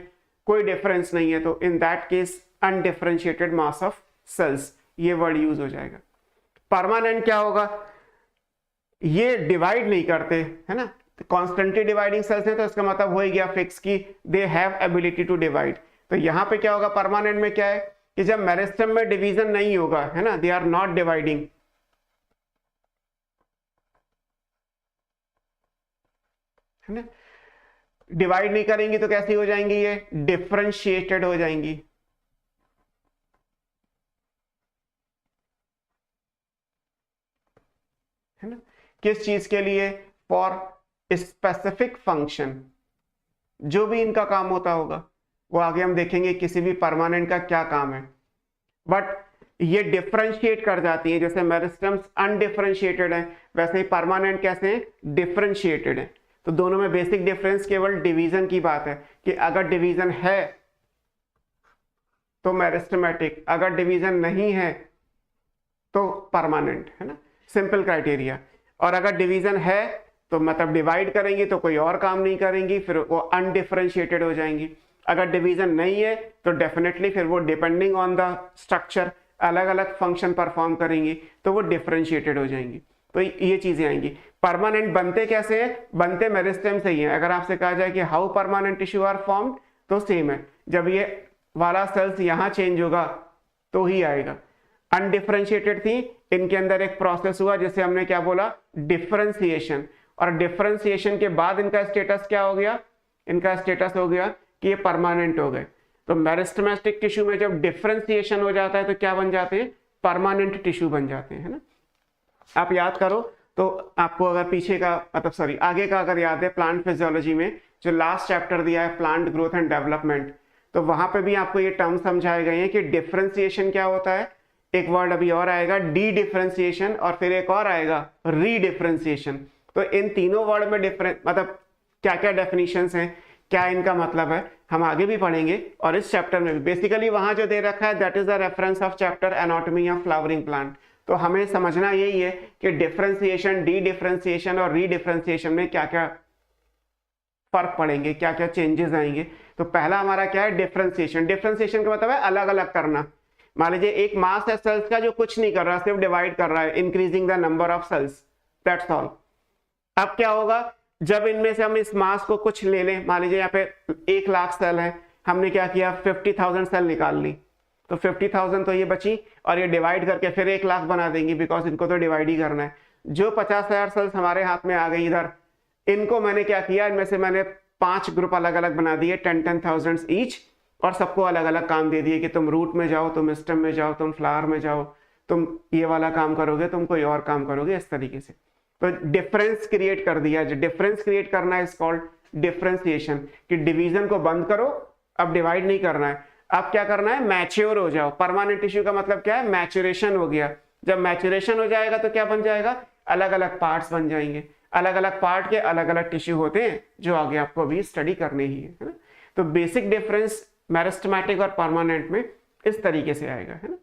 कोई डिफरेंस नहीं है, तो in that case undifferentiated mass of cells, ये वर्ड यूज हो जाएगा। परमानेंट क्या होगा, ये डिवाइड नहीं करते, है ना, कॉन्स्टेंटली डिवाइडिंग सेल्स है तो इसका मतलब हो ही गया फिक्स कि they have ability to divide. तो यहां पे क्या होगा, परमानेंट में क्या है कि जब मेरिस्टेम में डिवीजन नहीं होगा, है ना, दे आर नॉट डिवाइडिंग, है ना, डिवाइड नहीं करेंगी तो कैसी हो जाएंगी, ये डिफरेंशिएटेड हो जाएंगी। है ना, किस चीज के लिए, फॉर स्पेसिफिक फंक्शन, जो भी इनका काम होता होगा वो आगे हम देखेंगे किसी भी परमानेंट का क्या काम है। बट ये डिफरेंशिएट कर जाती है, जैसे मेरिस्टेम्स अनडिफरेंशिएटेड है वैसे ही परमानेंट कैसे हैं, डिफरेंशिएटेड है। तो दोनों में बेसिक डिफरेंस केवल डिवीजन की बात है कि अगर डिवीजन है तो मेरिस्टेमेटिक, अगर डिवीजन नहीं है तो परमानेंट, है ना, सिंपल क्राइटेरिया। और अगर डिवीजन है तो मतलब डिवाइड करेंगी तो कोई और काम नहीं करेंगी, फिर वो अनडिफरेंशिएटेड हो जाएंगी। अगर डिवीजन नहीं है तो डेफिनेटली फिर वो डिपेंडिंग ऑन द स्ट्रक्चर अलग अलग फंक्शन परफॉर्म करेंगी, तो वो डिफरेंशिएटेड हो जाएंगी। तो ये चीजें आएंगी। परमानेंट बनते कैसे हैं, बनते मेरिस्टेम से ही है। अगर आपसे कहा जाए कि how permanent tissue are formed, तो सेम है, जब ये वाला सेल्स यहां चेंज होगा तो ही आएगा। अनडिफरेंशिएटेड थी, इनके अंदर एक प्रोसेस हुआ जिसे हमने क्या बोला, डिफरेंशिएशन। और डिफरेंशिएशन के बाद इनका स्टेटस क्या हो गया, इनका स्टेटस हो गया कि ये परमानेंट हो गए। तो मेरिस्टेमेटिक टिश्यू में जब डिफरेंशिएशन हो जाता है तो क्या बन जाते हैं, परमानेंट टिश्यू बन जाते हैं, है ना। आप याद करो तो आपको अगर पीछे का मतलब सॉरी आगे का अगर याद है, प्लांट फिजियोलॉजी में जो लास्ट चैप्टर दिया है प्लांट ग्रोथ एंड डेवलपमेंट, तो वहां पे भी आपको ये टर्म समझाए गए हैं कि डिफरेंशिएशन क्या होता है, एक वर्ड अभी और आएगा डी डिफरेंशिएशन, और फिर एक और आएगा री डिफरेंशिएशन। तो इन तीनों वर्ड में डिफरेंस मतलब क्या क्या डेफिनेशंस हैं, क्या इनका मतलब है, हम आगे भी पढ़ेंगे और इस चैप्टर में भी। बेसिकली वहां जो दे रखा है that is the reference of chapter anatomy of flowering plant. तो हमें समझना यही है कि डिफरेंशिएशन, डी डिफरेंशिएशन और री डिफरेंशिएशन में क्या क्या फर्क पड़ेंगे, क्या क्या चेंजेस आएंगे। तो पहला हमारा क्या है, डिफरेंशिएशन। डिफरेंशिएशन का मतलब है अलग अलग करना। मान लीजिए एक मास है सेल्स का जो कुछ नहीं कर रहा, सिर्फ डिवाइड कर रहा है, increasing the number of cells, that's all. अब क्या होगा, जब इनमें से हम इस मास को कुछ ले लें, मान लीजिए यहाँ पे 1 लाख सेल है, हमने क्या किया 50,000 सेल निकाल ली, तो 50,000 तो ये बची और ये डिवाइड करके फिर 1 लाख बना देंगी, बिकॉज इनको तो डिवाइड ही करना है। जो 50,000 सेल्स हमारे हाथ में आ गई इधर, इनको मैंने क्या किया, इनमें से मैंने 5 ग्रुप अलग अलग बना दिए, 10,000 ईच, और सबको अलग अलग काम दे दिए कि तुम रूट में जाओ, तुम स्टेम में जाओ, तुम फ्लावर में जाओ, तुम ये वाला काम करोगे, तुम कोई और काम करोगे, इस तरीके से। तो डिफरेंस क्रिएट कर दिया। जो डिफरेंस क्रिएट करना है इज कॉल्ड डिफरेंशिएशन, कि डिवीजन को बंद करो, अब डिवाइड नहीं करना है, अब क्या करना है, मैच्योर हो जाओ। परमानेंट टिश्यू का मतलब क्या है, मैच्योरेशन हो गया। जब मैच्योरेशन हो जाएगा तो क्या बन जाएगा, अलग अलग पार्ट्स बन जाएंगे। अलग अलग पार्ट के अलग अलग टिश्यू होते हैं जो आगे आपको अभी स्टडी करने ही है ना। तो बेसिक डिफरेंस मेरिस्टेमेटिक और परमानेंट में इस तरीके से आएगा, है ना।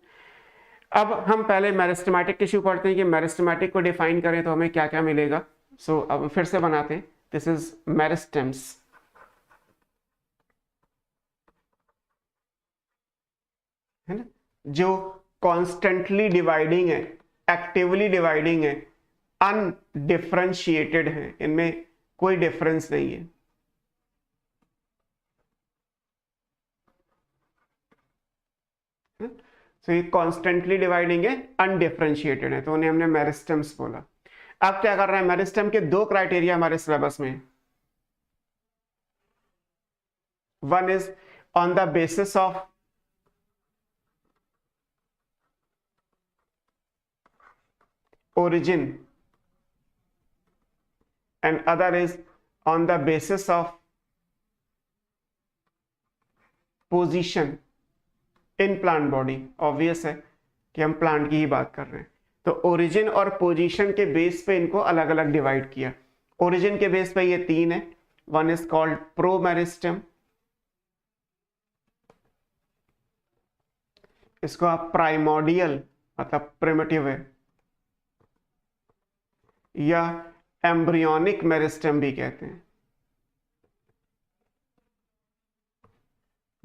अब हम पहले मेरिस्टेमेटिक टिश्यू पढ़ते हैं कि मेरिस्टेमेटिक को डिफाइन करें तो हमें क्या क्या मिलेगा। सो अब फिर से बनाते हैं, दिस इज मेरिस्टेम्स, है ना, जो कॉन्स्टेंटली डिवाइडिंग है, एक्टिवली डिवाइडिंग है, अनडिफरेंशिएटेड है, इनमें कोई डिफरेंस नहीं है। तो ये कॉन्स्टेंटली डिवाइडिंग है, अनडिफरेंशिएटेड है, तो उन्हें हमने मेरिस्टेम्स बोला। अब क्या कर रहे हैं, मेरिस्टेम के 2 क्राइटेरिया हमारे सिलेबस में। One is on the basis of origin and other is on the basis of position in plant body। Obvious है कि हम प्लांट की ही बात कर रहे हैं, तो ओरिजिन और पोजीशन के बेस पे इनको अलग अलग डिवाइड किया। ओरिजिन के बेस पे ये 3 है, वन इज कॉल्ड प्रोमेरिस्टेम, इसको आप प्राइमोडियल मतलब प्रिमिटिव है, या एम्ब्रियोनिक मेरिस्टेम भी कहते हैं।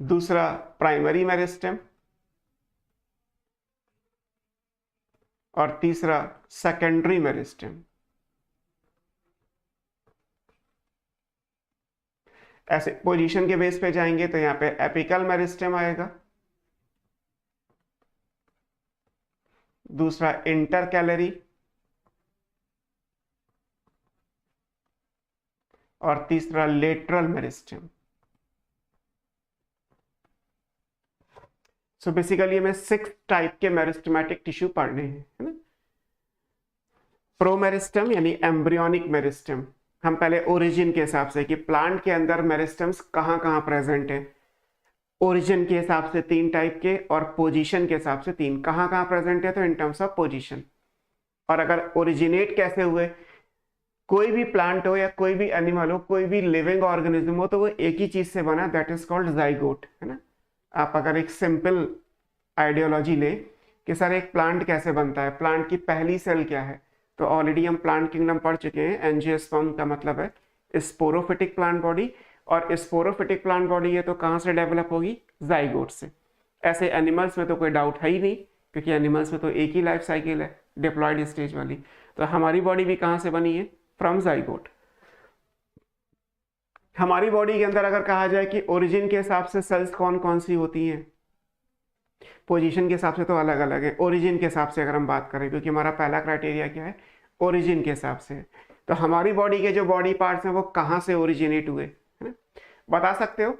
दूसरा प्राइमरी मेरिस्टेम, और तीसरा सेकेंडरी मेरिस्टेम। ऐसे पोजीशन के बेस पे जाएंगे तो यहां पे एपिकल मेरिस्टेम आएगा, दूसरा इंटरकैलरी, और तीसरा लेटरल मेरिस्टेम। सो बेसिकली हमें 6 टाइप के मेरिस्टेमेटिक टिश्यू पढ़ने हैं, है ना। प्रोमेरिस्टेम यानी एम्ब्रियोनिक मेरिस्टेम, हम पहले ओरिजिन के हिसाब से कि प्लांट के अंदर मेरिस्टेम्स कहाँ कहाँ प्रेजेंट है, ओरिजिन के हिसाब से 3 टाइप के, और पोजीशन के हिसाब से 3, कहाँ कहाँ प्रेजेंट है तो इन टर्म्स ऑफ पोजीशन। और अगर ओरिजिनेट कैसे हुए, कोई भी प्लांट हो या कोई भी एनिमल हो, कोई भी लिविंग ऑर्गेनिज्म हो, तो वो एक ही चीज से बना, दैट इज कॉल्ड जाइगोट, है ना। आप अगर एक सिंपल आइडियोलॉजी ले कि सर एक प्लांट कैसे बनता है, प्लांट की पहली सेल क्या है, तो ऑलरेडी हम प्लांट किंगडम पढ़ चुके हैं। एंजियोस्पर्म का मतलब है स्पोरोफिटिक प्लांट बॉडी, और स्पोरोफिटिक प्लांट बॉडी है तो कहाँ से डेवलप होगी, जाइगोट से। ऐसे एनिमल्स में तो कोई डाउट है ही नहीं, क्योंकि एनिमल्स में तो एक ही लाइफ साइकिल है, डिप्लॉयड स्टेज वाली। तो हमारी बॉडी भी कहाँ से बनी है, फ्रॉम जाइगोट। हमारी बॉडी के अंदर अगर कहा जाए कि ओरिजिन के हिसाब से सेल्स कौन कौन सी होती हैं, पोजीशन के हिसाब से तो अलग अलग है, ओरिजिन के हिसाब से अगर हम बात करें, क्योंकि हमारा पहला क्राइटेरिया क्या है, ओरिजिन के हिसाब से। तो हमारी बॉडी के जो बॉडी पार्ट्स हैं वो कहाँ से ओरिजिनेट हुए, है ना, बता सकते हो?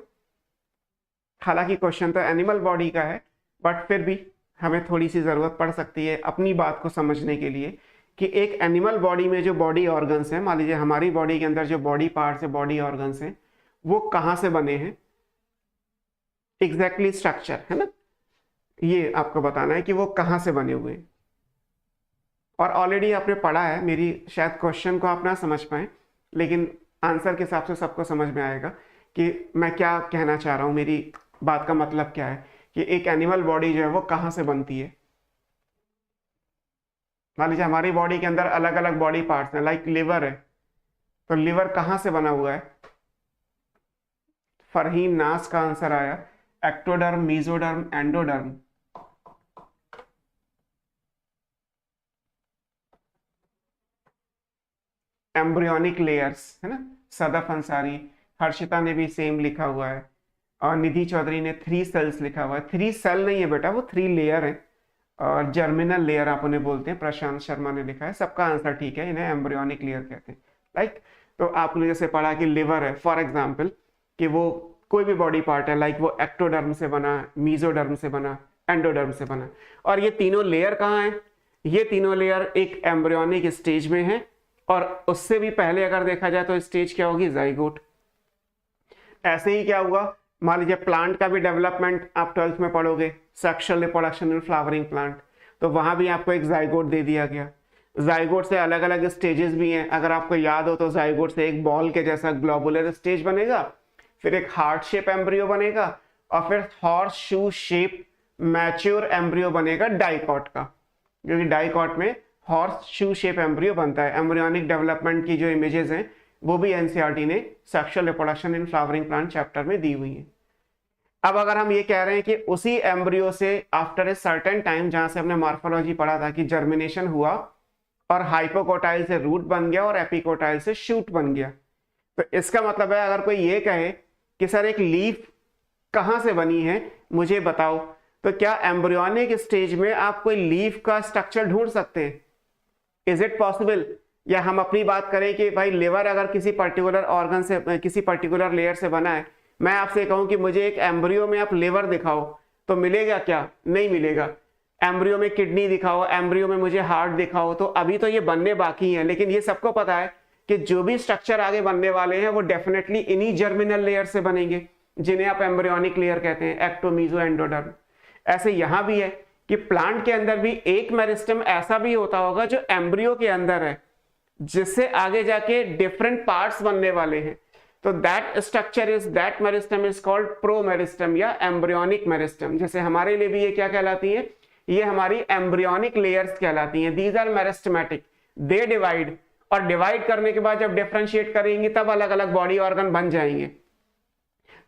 हालांकि क्वेश्चन तो एनिमल बॉडी का है, बट फिर भी हमें थोड़ी सी ज़रूरत पड़ सकती है अपनी बात को समझने के लिए कि एक एनिमल बॉडी में जो बॉडी ऑर्गन्स हैं, मान लीजिए हमारी बॉडी के अंदर जो बॉडी पार्ट्स है, बॉडी ऑर्गन्स हैं, वो कहाँ से बने हैं, एग्जैक्टली स्ट्रक्चर, है ना, ये आपको बताना है कि वो कहाँ से बने हुए हैं। और ऑलरेडी आपने पढ़ा है, मेरी शायद क्वेश्चन को आप ना समझ पाए, लेकिन आंसर के हिसाब से सबको समझ में आएगा कि मैं क्या कहना चाह रहा हूँ, मेरी बात का मतलब क्या है कि एक एनिमल बॉडी जो है वो कहाँ से बनती है। मान लीजिए हमारी बॉडी के अंदर अलग अलग बॉडी पार्ट्स हैं, लाइक लिवर है, तो लिवर कहाँ से बना हुआ है? फरहीन नास का आंसर आया, ectoderm, mesoderm, endoderm. Embryonic layers, है ना, सदफ अंसारी, हर्षिता ने भी सेम लिखा हुआ है, और निधि चौधरी ने 3 सेल्स लिखा हुआ है। 3 सेल नहीं है बेटा, वो 3 लेयर है, और जर्मिनल लेयर आप उन्हें बोलते हैं। प्रशांत शर्मा ने लिखा है, सबका आंसर ठीक है, इन्हें एम्ब्रियोनिक लेयर कहते हैं। लाइक तो आपने जैसे पढ़ा कि लिवर है फॉर एग्जाम्पल, कि वो कोई भी बॉडी पार्ट है, लाइक वो एक्टोडर्म से बना, मीजोडर्म से बना, एंडोडर्म से बना। और ये तीनों लेयर कहाँ हैं? ये तीनों लेयर एक एम्ब्रियोनिक स्टेज में है, और उससे भी पहले अगर देखा जाए तो स्टेज क्या होगी? जाइगोट। ऐसे ही क्या हुआ, मान लीजिए प्लांट का भी डेवलपमेंट आप 12th में पढ़ोगे, sexual reproduction in flowering plant, तो वहां भी आपको एक जाइगोट दे दिया गया। जाइगोट से अलग अलग स्टेजेस भी हैं, अगर आपको याद हो तो जाइगोट से एक बॉल के जैसा ग्लोबुलर स्टेज बनेगा, फिर एक हार्ट शेप एम्ब्रियो बनेगा, और फिर horse shoe shape mature embryo बनेगा डाइकॉट का, क्योंकि डाइकॉट में हॉर्स शू शेप एम्ब्रियो बनता है। एम्ब्रियोनिक डेवलपमेंट की जो इमेजेस हैं वो भी एनसीईआरटी ने sexual reproduction in flowering plant chapter में दी हुई है। अब अगर हम ये कह रहे हैं कि उसी एम्ब्रियो से आफ्टर ए सर्टेन टाइम, जहां से हमने मॉर्फोलॉजी पढ़ा था कि जर्मिनेशन हुआ और हाइपोकोटाइल से रूट बन गया और एपिकोटाइल से शूट बन गया, तो इसका मतलब है अगर कोई ये कहे कि सर एक लीफ कहां से बनी है मुझे बताओ, तो क्या एम्ब्रियोनिक स्टेज में आप कोई लीफ का स्ट्रक्चर ढूंढ सकते हैं? Is it possible? या हम अपनी बात करें कि भाई लिवर अगर किसी पर्टिकुलर ऑर्गन से, किसी पर्टिकुलर लेयर से बना है, मैं आपसे कहूं कि मुझे एक एम्ब्रियो में आप लिवर दिखाओ, तो मिलेगा क्या? नहीं मिलेगा। एम्ब्रियो में किडनी दिखाओ, एम्ब्रियो में मुझे हार्ट दिखाओ, तो अभी तो ये बनने बाकी है, लेकिन ये सबको पता है कि जो भी स्ट्रक्चर आगे बनने वाले हैं वो डेफिनेटली इन्हीं जर्मिनल लेयर से बनेंगे, जिन्हें आप एम्ब्रियोनिक लेयर कहते हैं, एक्टो, मीजो, एंडोडर्म। ऐसे यहां भी है कि प्लांट के अंदर भी एक मेरिस्टम ऐसा भी होता होगा जो एम्ब्रियो के अंदर है, जिससे आगे जाके डिफरेंट पार्ट्स बनने वाले हैं, तो that structure is, that meristem is called promeristem या एम्ब्रियोनिक मेरिस्टम। जैसे हमारे लिए भी ये क्या कहलाती है? ये हमारी एम्ब्रियोनिक लेयर्स कहलाती हैं। These are meristematic, they divide, और डिवाइड करने के बाद जब डिफरेंशिएट करेंगे तब अलग अलग बॉडी ऑर्गन बन जाएंगे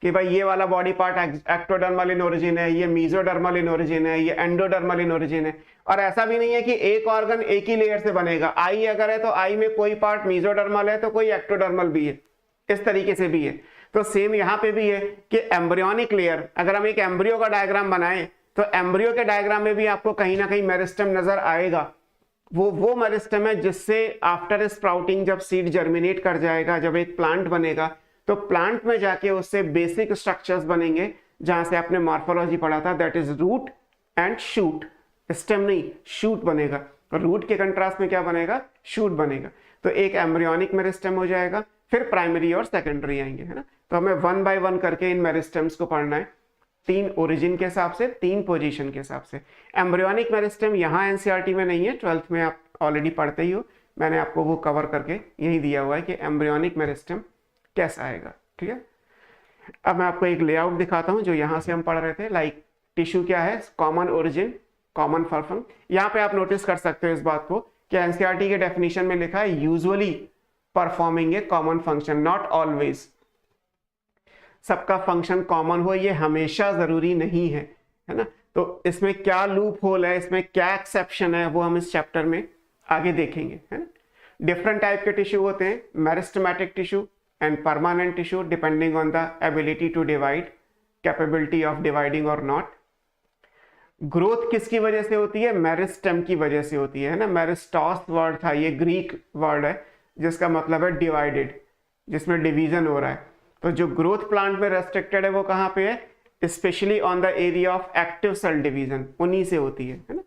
कि भाई ये वाला body part ectodermal in origin है, ये मीजोडर्मल इन ओरिजिन है, ये एंडोडर्मल इन ओरिजिन है। और ऐसा भी नहीं है कि एक ऑर्गन एक ही लेयर से बनेगा। आई अगर है तो आई में कोई पार्ट मीजोडर्मल है तो कोई एक्टोडर्मल भी है, इस तरीके से भी है। तो सेम यहाँ पे भी है कि एम्ब्रियोनिक लेयर, अगर हम एक एम्ब्रियो का डायग्राम बनाएं तो एम्ब्रियो के डायग्राम में भी आपको कहीं ना कहीं मेरिस्टम नजर आएगा। वो मेरिस्टम है जिससे आफ्टर स्प्राउटिंग जब सीड जर्मिनेट कर जाएगा, जब एक प्लांट बनेगा, तो प्लांट में जाके उससे बेसिक स्ट्रक्चर्स बनेंगे, जहां से आपने मॉर्फोलॉजी पढ़ा था, that is root and shoot. Stem नहीं, शूट बनेगा। रूट के कंट्रास्ट में क्या बनेगा? शूट बनेगा। तो एक एम्ब्रियोनिक मेरिस्टम हो जाएगा, फिर प्राइमरी और सेकेंडरी आएंगे, है ना। तो हमें 1 बाय 1 करके इन मेरिस्टम्स को पढ़ना है, 3 ओरिजिन के हिसाब से, 3 पोजीशन के हिसाब से। एम्ब्रियोनिक मेरिस्टम यहाँ एनसीईआरटी में नहीं है, 12th में आप ऑलरेडी पढ़ते ही हो, मैंने आपको वो कवर करके यही दिया हुआ है कि एम्ब्रियोनिक मेरिस्टम कैसा आएगा, ठीक है। अब मैं आपको एक लेआउट दिखाता हूं जो यहां से हम पढ़ रहे थे। लाइक टिश्यू क्या है? Common origin, common function. यहाँ पे आप नोटिस कर सकते हो इस बात को कि एनसीईआरटी के डेफिनेशन में लिखा है usually performing a common function, not always. सबका फंक्शन कॉमन हो ये हमेशा जरूरी नहीं है, है ना। तो इसमें क्या लूप होल है, इसमें क्या एक्सेप्शन है, वो हम इस चैप्टर में आगे देखेंगे, है ना। डिफरेंट टाइप के टिश्यू होते हैं, meristematic tissue and permanent tissue depending on the ability to divide, capability of dividing or not. Growth किसकी वजह से होती है? मेरिस्टम की वजह से होती है ना। मेरिस्टॉस वर्ड था, ये ग्रीक वर्ड है, जिसका मतलब है डिवाइडेड, जिसमें डिवीजन हो रहा है। तो जो ग्रोथ प्लांट में रेस्ट्रिक्टेड है वो कहाँ पे है, specially on the area of active cell division, उन्हीं से होती है ना।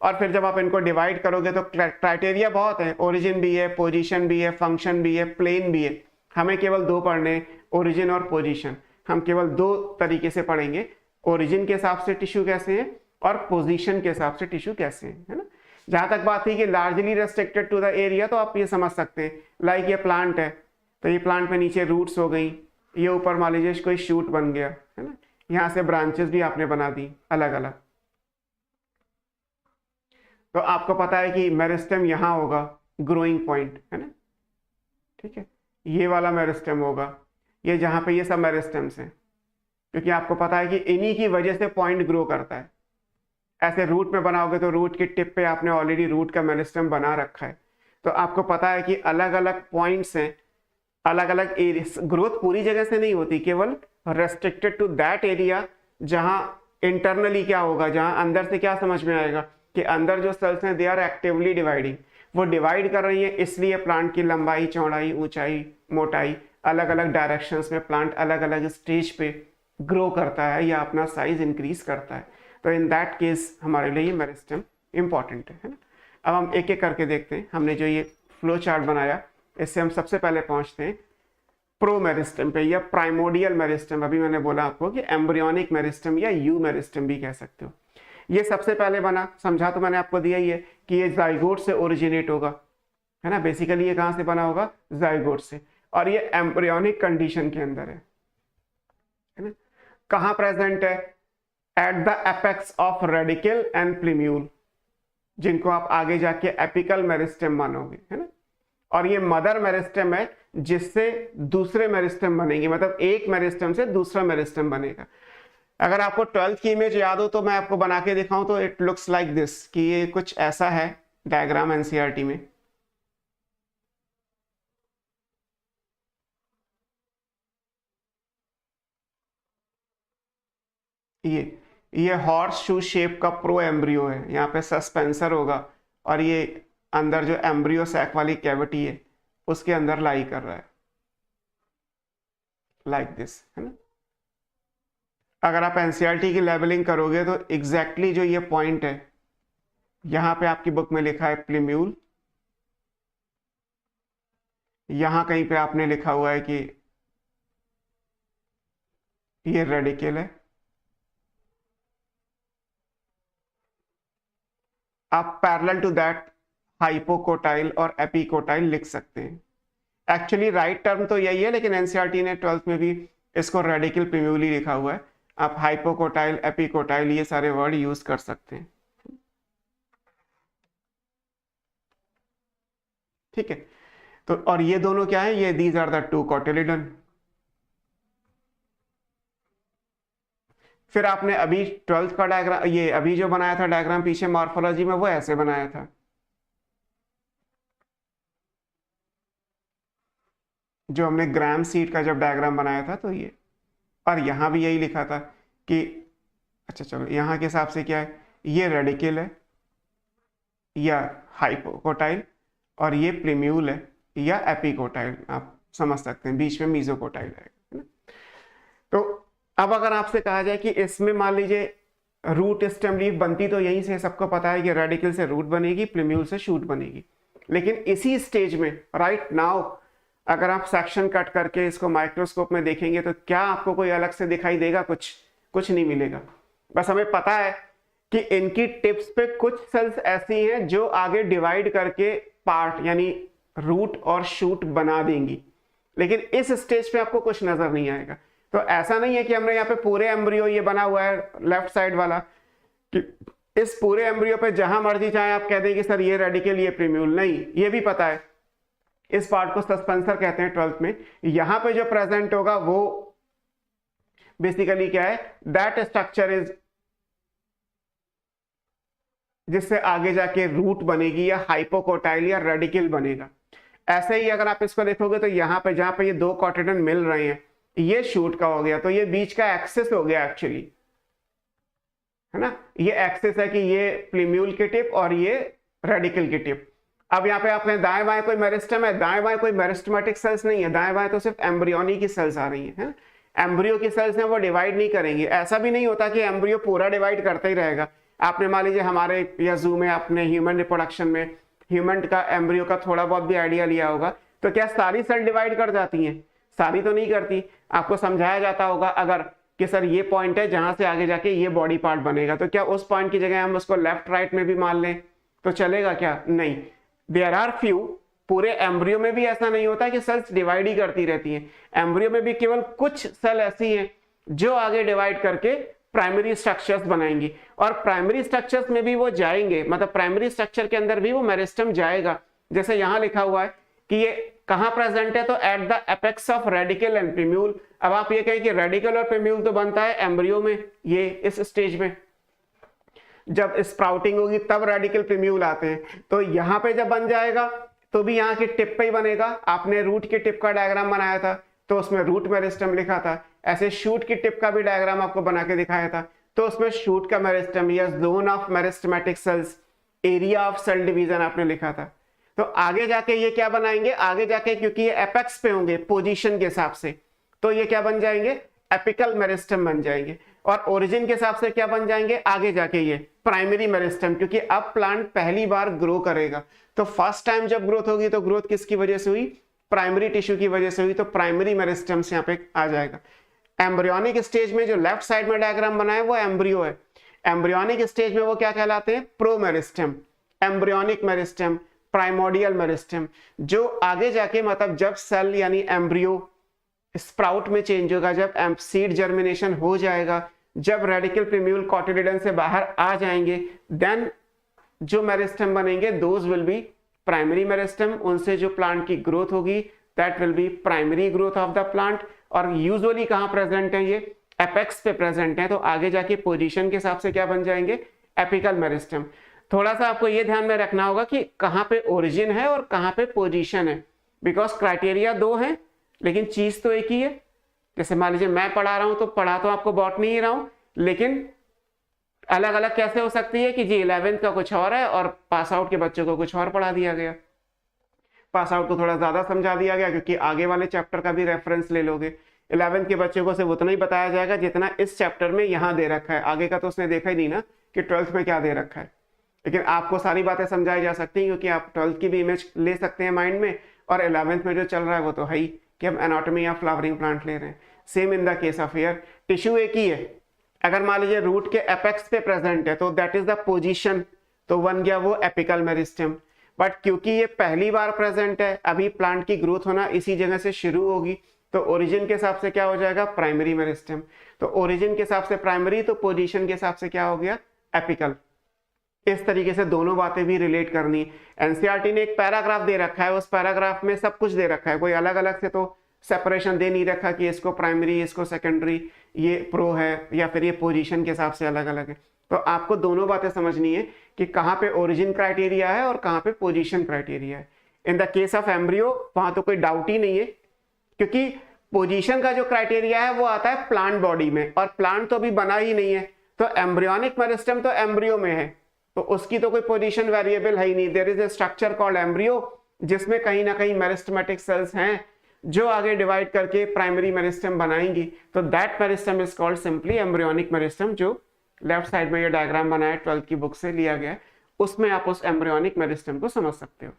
और फिर जब आप इनको डिवाइड करोगे तो क्राइटेरिया बहुत है, ओरिजिन भी है, पोजीशन भी है, फंक्शन भी है, प्लेन भी है। हमें केवल दो पढ़ने, ओरिजिन और पोजीशन। हम केवल दो तरीके से पढ़ेंगे, ओरिजिन के हिसाब से टिश्यू कैसे है और पोजीशन के हिसाब से टिश्यू कैसे है ना। जहां तक बात थी कि largely restricted to the area, तो आप ये समझ सकते हैं लाइक ये प्लांट है, तो ये प्लांट में नीचे रूट्स हो गई, ये ऊपर मान लीजिए कोई शूट बन गया है ना, यहाँ से ब्रांचेस भी आपने बना दी अलग अलग। तो आपको पता है कि मेरिस्टेम यहाँ होगा, ग्रोइंग पॉइंट है ना, ठीक है, ये वाला मेरिस्टेम होगा, ये जहाँ पे ये सब मेरिस्टेम्स हैं, क्योंकि आपको पता है कि इन्हीं की वजह से पॉइंट ग्रो करता है। ऐसे रूट में बनाओगे तो रूट की टिप पे आपने ऑलरेडी रूट का मेरिस्टेम बना रखा है, तो आपको पता है कि अलग अलग पॉइंट्स हैं, अलग अलग एरिया। ग्रोथ पूरी जगह से नहीं होती, केवल रेस्ट्रिक्टेड टू दैट एरिया जहां इंटरनली क्या होगा, जहां अंदर से क्या समझ में आएगा कि अंदर जो सेल्स हैं दे आर एक्टिवली डिवाइडिंग, वो डिवाइड कर रही है, इसलिए प्लांट की लंबाई, चौड़ाई, ऊंचाई, मोटाई अलग अलग डायरेक्शंस में प्लांट अलग अलग स्टेज पे ग्रो करता है या अपना साइज इंक्रीज करता है। तो इन दैट केस हमारे लिए ये मेरिस्टेम इंपॉर्टेंट है ना। अब हम एक एक करके देखते हैं। हमने जो ये फ्लो चार्ट बनाया, इससे हम सबसे पहले पहुंचते हैं प्रो मेरिस्टेम पे या प्राइमोडियल मेरिस्टेम। अभी मैंने बोला आपको कि एम्ब्रियोनिक मेरिस्टेम या यू मेरिस्टेम भी कह सकते हो। ये सबसे पहले बना, समझा तो मैंने आपको दिया ही है कि ये जाइगोट से ओरिजिनेट होगा, है ना। बेसिकली ये कहाँ से बना होगा, जाइगोट से, और ये एम्ब्रियोनिक कंडीशन के अंदर है ना। कहाँ प्रेजेंट है, eight the apex of radicle and प्लीम्यूल, जिनको आप आगे जाके एपिकल मेरिस्टेम मानोगे, है ना। और ये मदर मेरिस्टेम है जिससे दूसरे मेरिस्टेम बनेंगे, मतलब एक मेरिस्टेम से दूसरा मेरिस्टेम बनेगा। अगर आपको 12th की इमेज याद हो तो मैं आपको बना के दिखाऊं तो इट लुक्स लाइक दिस, कि ये कुछ ऐसा है डायग्राम एनसीईआरटी में। ये हॉर्स शू शेप का प्रो एम्ब्रियो है, यहाँ पे सस्पेंसर होगा और ये अंदर जो एम्ब्रियो सैक वाली कैविटी है उसके अंदर लाई कर रहा है, लाइक दिस, है ना। अगर आप एनसीईआरटी की लेवलिंग करोगे तो एग्जैक्टली जो ये पॉइंट है, यहां पे आपकी बुक में लिखा है प्लीम्यूल, यहां कहीं पे आपने लिखा हुआ है कि ये रेडिकल है। आप पैरेलल टू दैट हाइपोकोटाइल और एपिकोटाइल लिख सकते हैं। एक्चुअली राइट टर्म तो यही है, लेकिन एनसीईआरटी ने 12th में भी इसको रेडिकल प्लीम्यूल ही लिखा हुआ है। आप हाइपोकोटाइल, एपिकोटाइल ये सारे वर्ड यूज कर सकते हैं, ठीक है। तो और ये दोनों क्या है, ये these are the two cotyledon. फिर आपने अभी 12th का डायग्राम, ये अभी जो बनाया था डायग्राम पीछे मॉर्फोलॉजी में, वो ऐसे बनाया था, जो हमने ग्राम सीट का जब डायग्राम बनाया था तो ये। और यहां भी यही लिखा था कि अच्छा चलो यहाँ के हिसाब से क्या है, ये रेडिकल है या हाइपोकोटाइल और ये प्लीम्यूल है या एपिकोटाइल, आप समझ सकते हैं, बीच में मीजोकोटाइल है ना। तो अब अगर आपसे कहा जाए कि इसमें मान लीजिए रूट स्टेम लीफ बनती तो यहीं से, सबको पता है कि रेडिकल से रूट बनेगी, प्लीम्यूल से शूट बनेगी। लेकिन इसी स्टेज में राइट नाउ अगर आप सेक्शन कट करके इसको माइक्रोस्कोप में देखेंगे तो क्या आपको कोई अलग से दिखाई देगा, कुछ नहीं मिलेगा। बस हमें पता है कि इनकी टिप्स पे कुछ सेल्स ऐसी हैं जो आगे डिवाइड करके पार्ट यानी रूट और शूट बना देंगी, लेकिन इस स्टेज पे आपको कुछ नजर नहीं आएगा। तो ऐसा नहीं है कि हमने यहाँ पे पूरे एम्ब्रियो ये बना हुआ है लेफ्ट साइड वाला, कि इस पूरे एम्ब्रियो पे जहां मर्जी चाहे आप कह दें कि सर ये रेडिकल ये प्रीम्यूल, नहीं, ये भी पता है। इस पार्ट को सस्पेंसर कहते हैं 12th में। यहां पे जो प्रेजेंट होगा वो बेसिकली क्या है, दैट स्ट्रक्चर इज, जिससे आगे जाके रूट बनेगी या हाइपोकोटाइल या रेडिकल बनेगा। ऐसे ही अगर आप इसको देखोगे तो यहाँ पे जहां पे ये दो कॉटिलिडन मिल रहे हैं, ये शूट का हो गया, तो ये बीच का एक्सेस हो गया एक्चुअली, है ना। ये एक्सेस है कि ये प्लीम्यूल की टिप और ये रेडिकल की टिप। अब यहाँ पे आपने दाएं बाएं कोई मेरिस्टम है, दाएं बाएं कोई मेरिस्टमेटिक सेल्स नहीं है, दाएं बाएं तो सिर्फ एम्ब्रियोनी की सेल्स आ रही है। एम्ब्रियो की सेल्स ने वो डिवाइड नहीं करेंगे। ऐसा भी नहीं होता कि एम्ब्रियो पूरा डिवाइड करता ही रहेगा। आपने मान लीजिए हमारे या जू में अपने ह्यूमन रिप्रोडक्शन में ह्यूमन का एम्ब्रियो का थोड़ा बहुत भी आइडिया लिया होगा, तो क्या सारी सेल डिवाइड कर जाती हैं? सारी तो नहीं करती। आपको समझाया जाता होगा अगर कि सर ये पॉइंट है जहां से आगे जाके ये बॉडी पार्ट बनेगा, तो क्या उस पॉइंट की जगह हम उसको लेफ्ट राइट में भी मान लें तो चलेगा क्या? नहीं। देयर आर फ्यू, पूरे एम्ब्रियो में भी ऐसा नहीं होता कि सेल्स डिवाइड ही करती रहती हैं। एम्ब्रियो में भी केवल कुछ सेल ऐसी हैं जो आगे डिवाइड करके प्राइमरी स्ट्रक्चर्स बनाएंगी, और प्राइमरी स्ट्रक्चर्स में भी वो जाएंगे, मतलब प्राइमरी स्ट्रक्चर के अंदर भी वो मेरिस्टम जाएगा। जैसे यहां लिखा हुआ है कि ये कहां प्रेजेंट है, तो at the apex of radicle and plumule. अब आप ये कहें कि रेडिकल और प्रिम्यूल तो बनता है एम्ब्रियो में, ये इस स्टेज में जब स्प्राउटिंग होगी तब रेडिकल प्रिम्यूल आते हैं। तो यहाँ पे जब बन जाएगा तो भी यहाँ की टिप पे ही बनेगा। आपने रूट की टिप का डायग्राम बनाया था तो उसमें रूट मेरिस्टम लिखा था, ऐसे शूट की टिप का भी डायग्राम आपको बना के दिखाया था तो उसमें शूट का मेरिस्टम या zone of meristematic cells, area of cell division आपने लिखा था। तो आगे जाके ये क्या बनाएंगे, आगे जाके क्योंकि ये एपेक्स पे होंगे पोजीशन के हिसाब से, तो ये क्या बन जाएंगे, एपिकल मेरिस्टम बन जाएंगे। और ओरिजिन के हिसाब से क्या बन जाएंगे आगे जाके, ये प्राइमरी मेरिस्टम, क्योंकि अब प्लांट पहली बार ग्रो करेगा। तो फर्स्ट टाइम जब ग्रोथ होगी तो ग्रोथ किसकी वजह से हुई, प्राइमरी टिश्यू की वजह से हुई, तो प्राइमरी मेरिस्टम से यहाँ पे आ जाएगा। एम्ब्रियोनिक स्टेज में जो लेफ्ट साइड में डायग्राम बना है वो एम्ब्रियो है। एम्ब्रियोनिक स्टेज में वो क्या कहलाते हैं, प्रोमेरिस्टम, एम्ब्रियोनिक मेरिस्टम, प्राइमोडियल मेरिस्टम। जो आगे जाके मतलब जब सेल यानी एम्ब्रियो स्प्राउट में चेंज होगा, जब सीड जर्मिनेशन हो जाएगा, जब रेडिकल प्रिम्यूल कोटिलिडन से बाहर आ जाएंगे, देन जो मेरिस्टम बनेंगे those will be primary meristem. उनसे जो प्लांट की ग्रोथ होगी that will be primary growth of the plant. और यूजुअली कहां प्रेजेंट है, ये एपेक्स पे प्रेजेंट है, तो आगे जाके पोजीशन के हिसाब से क्या बन जाएंगे, एपिकल मेरिस्टम। थोड़ा सा आपको ये ध्यान में रखना होगा कि कहां पे ओरिजिन है और कहां पे पोजीशन है, बिकॉज क्राइटेरिया दो है लेकिन चीज तो एक ही है। जैसे मान लीजिए मैं पढ़ा रहा हूं तो पढ़ा तो आपको बॉटनी ही रहा हूं, लेकिन अलग अलग कैसे हो सकती है कि जी 11th का कुछ और है और पास आउट के बच्चों को कुछ और पढ़ा दिया गया, पास आउट को थोड़ा ज्यादा समझा दिया गया क्योंकि आगे वाले चैप्टर का भी रेफरेंस ले लोगे। 11th के बच्चों को सिर्फ उतना ही बताया जाएगा जितना इस चैप्टर में यहाँ दे रखा है, आगे का तो उसने देखा ही नहीं ना कि 12th में क्या दे रखा है। लेकिन आपको सारी बातें समझाई जा सकती हैं क्योंकि आप 12th की भी इमेज ले सकते हैं माइंड में, और 11th में जो चल रहा है वो तो है ही कि हम एनाटॉमी या फ्लावरिंग प्लांट ले रहे हैं। Same in the case of hair, tissue एक ही है। अगर मान लीजिए रूट के एपेक्स पे प्रेजेंट है तो दैट इज द पोजीशन, तो बन गया वो एपिकल मेरिस्टम। बट क्योंकि ये पहली बार प्रेजेंट है, अभी प्लांट की ग्रोथ होना इसी जगह से शुरू होगी, तो ओरिजिन के हिसाब से क्या हो जाएगा, प्राइमरी मेरिस्टम। तो ओरिजिन के हिसाब से प्राइमरी, तो पोजीशन के हिसाब से क्या हो गया, एपिकल। इस तरीके से दोनों बातें भी रिलेट करनी। एनसीईआरटी ने एक पैराग्राफ दे रखा है, उस पैराग्राफ में सब कुछ दे रखा है, कोई अलग अलग से तो सेपरेशन दे नहीं रखा कि इसको प्राइमरी इसको सेकेंडरी, ये प्रो है या फिर ये पोजीशन के हिसाब से अलग अलग है। तो आपको दोनों बातें समझनी है कि कहाँ पे ओरिजिन क्राइटेरिया है और कहाँ पे पोजीशन क्राइटेरिया है। इन द केस ऑफ एम्ब्रियो वहां तो कोई डाउट ही नहीं है, क्योंकि पोजीशन का जो क्राइटेरिया है वो आता है प्लांट बॉडी में, और प्लांट तो अभी बना ही नहीं है, तो एम्ब्रियोनिक मेरिस्टम तो एम्ब्रियो में है, तो उसकी तो कोई पोजीशन वेरिएबल है ही नहीं। There is a structure called embryo जिसमें कहीं ना कहीं मेरिस्टमेटिक सेल्स हैं जो आगे डिवाइड करके प्राइमरी मेरिस्टम बनाएंगी, तो that meristem is called simply embryonic meristem. जो लेफ्ट साइड में ये डायग्राम बनाया 12th की बुक से लिया गया है, उसमें आप उस एम्ब्रियोनिक मेरिस्टम को समझ सकते हो।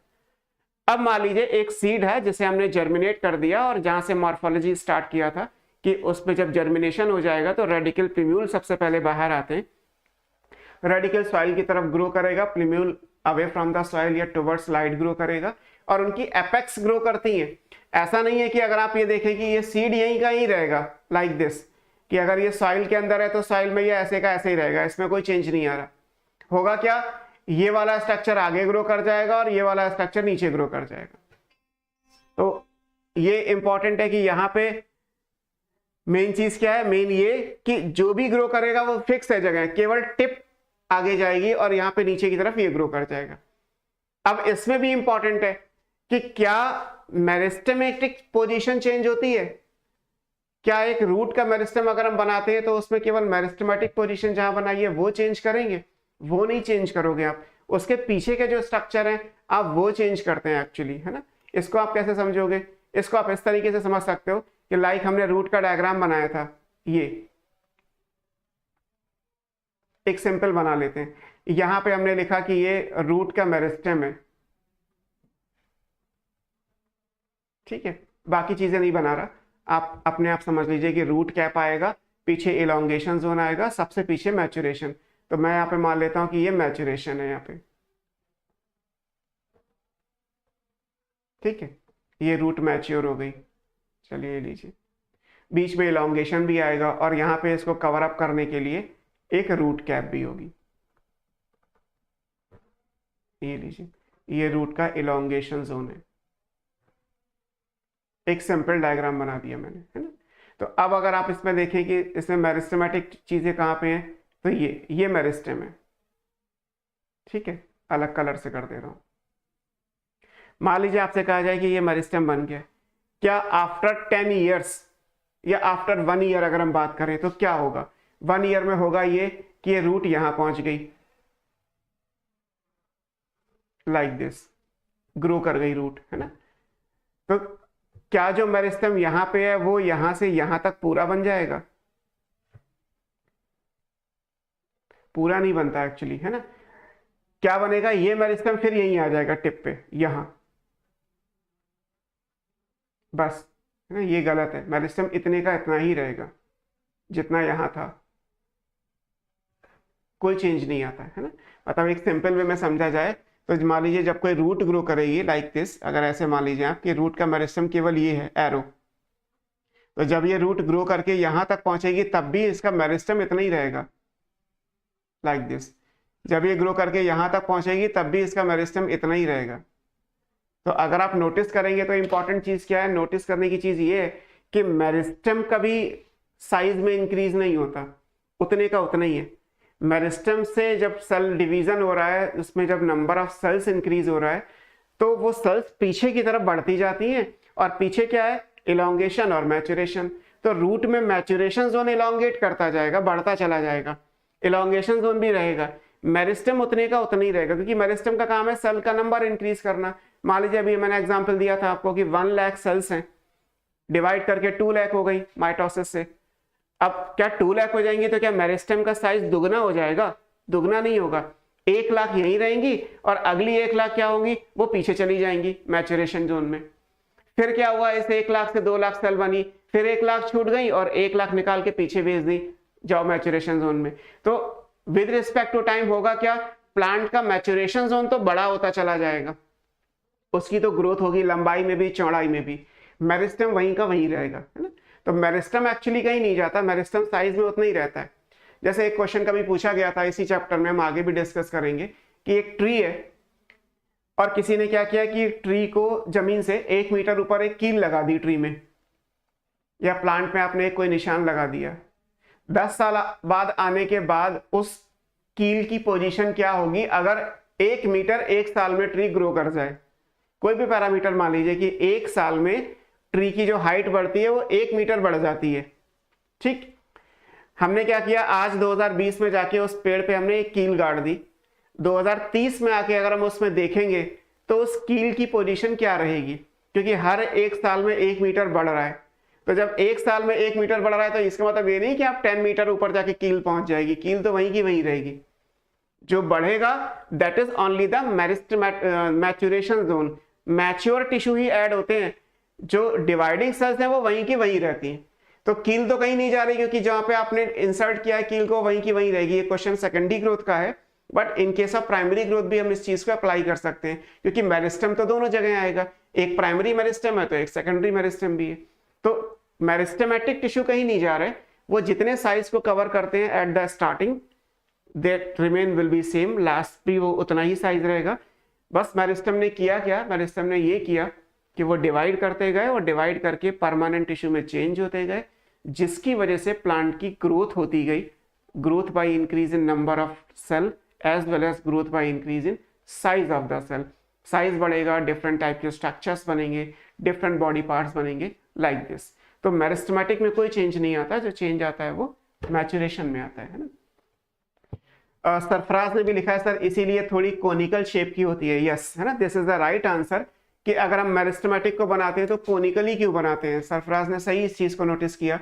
अब मान लीजिए एक सीड है जिसे हमने जर्मिनेट कर दिया, और जहां से मॉर्फोलॉजी स्टार्ट किया था कि उसमें जब जर्मिनेशन हो जाएगा तो रेडिकल प्लिम्यूल सबसे पहले बाहर आते हैं, रेडिकल सॉइल की तरफ ग्रो करेगा, प्लिम्यूल अवे फ्रॉम द सॉइल या टुवर्ड्स लाइट ग्रो करेगा, और उनकी एपेक्स ग्रो करती हैं। ऐसा नहीं है कि अगर आप ये देखें कि ये सीड यहीं का ही रहेगा लाइक दिस, कि अगर ये सॉइल के अंदर है तो सॉइल में ये ऐसे का ऐसे ही रहेगा, इसमें कोई चेंज नहीं आ रहा। होगा क्या, ये वाला स्ट्रक्चर आगे ग्रो कर जाएगा और ये वाला स्ट्रक्चर नीचे ग्रो कर जाएगा। तो ये इंपॉर्टेंट है कि यहाँ पे मेन चीज क्या है, मेन ये कि जो भी ग्रो करेगा वो फिक्स है जगह, केवल टिप आगे जाएगी और यहाँ पे नीचे की तरफ ये ग्रो कर जाएगा। अब इसमें भी इंपॉर्टेंट है कि क्या मेरिस्टेमेटिक पोजीशन चेंज होती है, क्या एक रूट का मेरिस्टम अगर हम बनाते हैं तो उसमें केवल मेरिस्टेमेटिक पोजीशन जहां बनाई है वो चेंज करेंगे, वो नहीं चेंज करोगे आप। उसके पीछे के जो स्ट्रक्चर हैं आप वो चेंज करते हैं एक्चुअली, है ना। इसको आप कैसे समझोगे, इसको आप इस तरीके से समझ सकते हो कि लाइक हमने रूट का डायग्राम बनाया था, ये एक सिंपल बना लेते हैं। यहां पे हमने लिखा कि ये रूट का मेरिस्टेम है, ठीक है, बाकी चीजें नहीं बना रहा, आप अपने आप समझ लीजिए कि रूट कैप आएगा, पीछे इलोंगेशन जोन आएगा, सबसे पीछे मैचुरेशन। तो मैं यहाँ पे मान लेता हूं कि ये मैचुरेशन है यहाँ पे, ठीक है, ये रूट मैच्योर हो गई। चलिए लीजिए, बीच में इलोंगेशन भी आएगा और यहाँ पे इसको कवर अप करने के लिए एक रूट कैप भी होगी। ये लीजिए, ये रूट का इलोंगेशन जोन है, एक सिंपल डायग्राम बना दिया मैंने, है ना। तो अब अगर आप इसमें देखें कि इसमें मेरिस्टेमेटिक चीजें कहाँ पे हैं, तो ये मेरिस्टेम है, ठीक है, अलग कलर से कर दे रहा हूं। मान लीजिए आपसे कहा जाए कि ये मेरिस्टेम बन गया, क्या आफ्टर 10 ईयर्स या आफ्टर 1 ईयर अगर हम बात करें तो क्या होगा। 1 ईयर में होगा ये कि ये रूट यहां पहुंच गई, लाइक दिस, ग्रो कर गई रूट, है ना। तो क्या जो मेरिस्टेम यहां पे है वो यहां से यहां तक पूरा बन जाएगा, पूरा नहीं बनता एक्चुअली, है ना। क्या बनेगा, ये मेरिस्टेम फिर यहीं आ जाएगा टिप पे, यहां, बस, है ना, ये गलत है। मेरिस्टेम इतने का इतना ही रहेगा जितना यहां था, कोई चेंज नहीं आता है ना। मतलब एक सिंपल वे में समझा जाए तो मान लीजिए जब कोई रूट ग्रो करेगी लाइक दिस, अगर ऐसे मान लीजिए आप कि रूट का मेरिस्टेम केवल ये है एरो, तो जब ये रूट ग्रो करके यहां तक पहुंचेगी तब भी इसका मेरिस्टेम इतना ही रहेगा, लाइक दिस। जब ये ग्रो करके यहां तक पहुंचेगी तब भी इसका मेरिस्टेम इतना ही रहेगा। तो अगर आप नोटिस करेंगे तो इंपॉर्टेंट चीज क्या है, नोटिस करने की चीज ये है कि मेरिस्टेम कभी साइज में इंक्रीज नहीं होता, उतने का उतना ही है। मेरिस्टेम से जब सेल डिवीजन हो रहा है, उसमें जब नंबर ऑफ सेल्स इंक्रीज हो रहा है तो वो सेल्स पीछे की तरफ बढ़ती जाती हैं, और पीछे क्या है, इलोंगेशन और मैचुरेशन। तो रूट में मैचुरेशन जोन इलोंगेट करता जाएगा, बढ़ता चला जाएगा, इलोंगेशन जोन भी रहेगा, मेरिस्टेम उतने का उतना ही रहेगा, क्योंकि मेरिस्टेम का काम है सेल का नंबर इंक्रीज करना। मान लीजिए अभी मैंने एग्जांपल दिया था आपको कि 1 लाख सेल्स हैं, डिवाइड करके 2 लाख हो गई माइटोसिस से। अब क्या 2 लाख हो जाएंगे तो क्या मेरिस्टेम का साइज दुगना हो जाएगा, दुगना नहीं होगा, 1 लाख यहीं रहेंगी और अगली 1 लाख क्या होंगी, वो पीछे चली जाएंगी मैचुरेशन जोन में। फिर क्या हुआ, इस 1 लाख से 2 लाख सेल बनी, फिर 1 लाख छूट गई और 1 लाख निकाल के पीछे भेज दी, जाओ मैचुरेशन जोन में। तो विद रिस्पेक्ट टू टाइम होगा क्या, प्लांट का मैचुरेशन जोन तो बड़ा होता चला जाएगा, उसकी तो ग्रोथ होगी लंबाई में भी चौड़ाई में भी, मेरिस्टेम वहीं का वहीं रहेगा, है ना। तो मेरिस्टेम एक्चुअली कहीं नहीं जाता, मेरिस्टेम साइज में उतना ही रहता है। जैसे एक क्वेश्चन कभी पूछा गया था इसी चैप्टर में, हम आगे भी डिस्कस करेंगे, कि एक ट्री है और किसी ने क्या किया कि ट्री को जमीन से 1 मीटर ऊपर एक कील लगा दी ट्री में, या प्लांट में आपने कोई निशान लगा दिया। 10 साल बाद आने के बाद उस कील की पोजीशन क्या होगी, अगर 1 मीटर 1 साल में ट्री ग्रो कर जाए, कोई भी पैरामीटर मान लीजिए कि 1 साल में ट्री की जो हाइट बढ़ती है वो 1 मीटर बढ़ जाती है, ठीक। हमने क्या किया, आज 2020 में जाके उस पेड़ पे हमने एक कील गाड़ दी, 2030 में आके अगर हम उसमें देखेंगे तो उस कील की पोजीशन क्या रहेगी, क्योंकि हर 1 साल में 1 मीटर बढ़ रहा है। तो जब 1 साल में 1 मीटर बढ़ रहा है तो इसका मतलब ये नहीं कि आप 10 मीटर ऊपर जाके कील पहुंच जाएगी, कील तो वहीं की वहीं रहेगी। जो बढ़ेगा that is only the maturation zone, mature tissue he add होते हैं, जो डिवाइडिंग सेल्स हैं वो वहीं की वहीं रहती हैं। तो कील तो कहीं नहीं जा रही, क्योंकि जहां पे आपने इंसर्ट किया है कील को वहीं की वहीं रहेगी। ये क्वेश्चन सेकेंडरी ग्रोथ का है, but in case of primary growth भी हम इस चीज को अप्लाई कर सकते हैं, क्योंकि मेरिस्टेम तो दोनों जगह आएगा, एक प्राइमरी मेरिस्टेम है तो एक सेकेंडरी मेरिस्टेम भी है। तो मेरिस्टेमेटिक टिश्यू कहीं नहीं जा रहे, वो जितने साइज को कवर करते हैं at the starting that remain will be same, last भी वो उतना ही साइज रहेगा। बस मेरिस्टेम ने किया क्या, मेरिस्टेम ने ये किया कि वो डिवाइड करते गए और डिवाइड करके परमानेंट टिश्यू में चेंज होते गए, जिसकी वजह से प्लांट की ग्रोथ होती गई, growth by increase in number of cell as well as growth by increase in size of the cell. Size बढ़ेगा, डिफरेंट टाइप के स्ट्रक्चर्स बनेंगे, डिफरेंट बॉडी पार्ट्स बनेंगे, लाइक दिस। तो मेरिस्टेमेटिक में कोई चेंज नहीं आता, जो चेंज आता है वो मैचुरेशन में आता है ना। सरफराज ने भी लिखा है सर इसीलिए थोड़ी कोनिकल शेप की होती है। यस, है ना, this is the right answer कि अगर हम मेरिस्टेमेटिक को बनाते हैं तो कोनिकली क्यों बनाते हैं। सरफराज ने सही इस चीज को नोटिस किया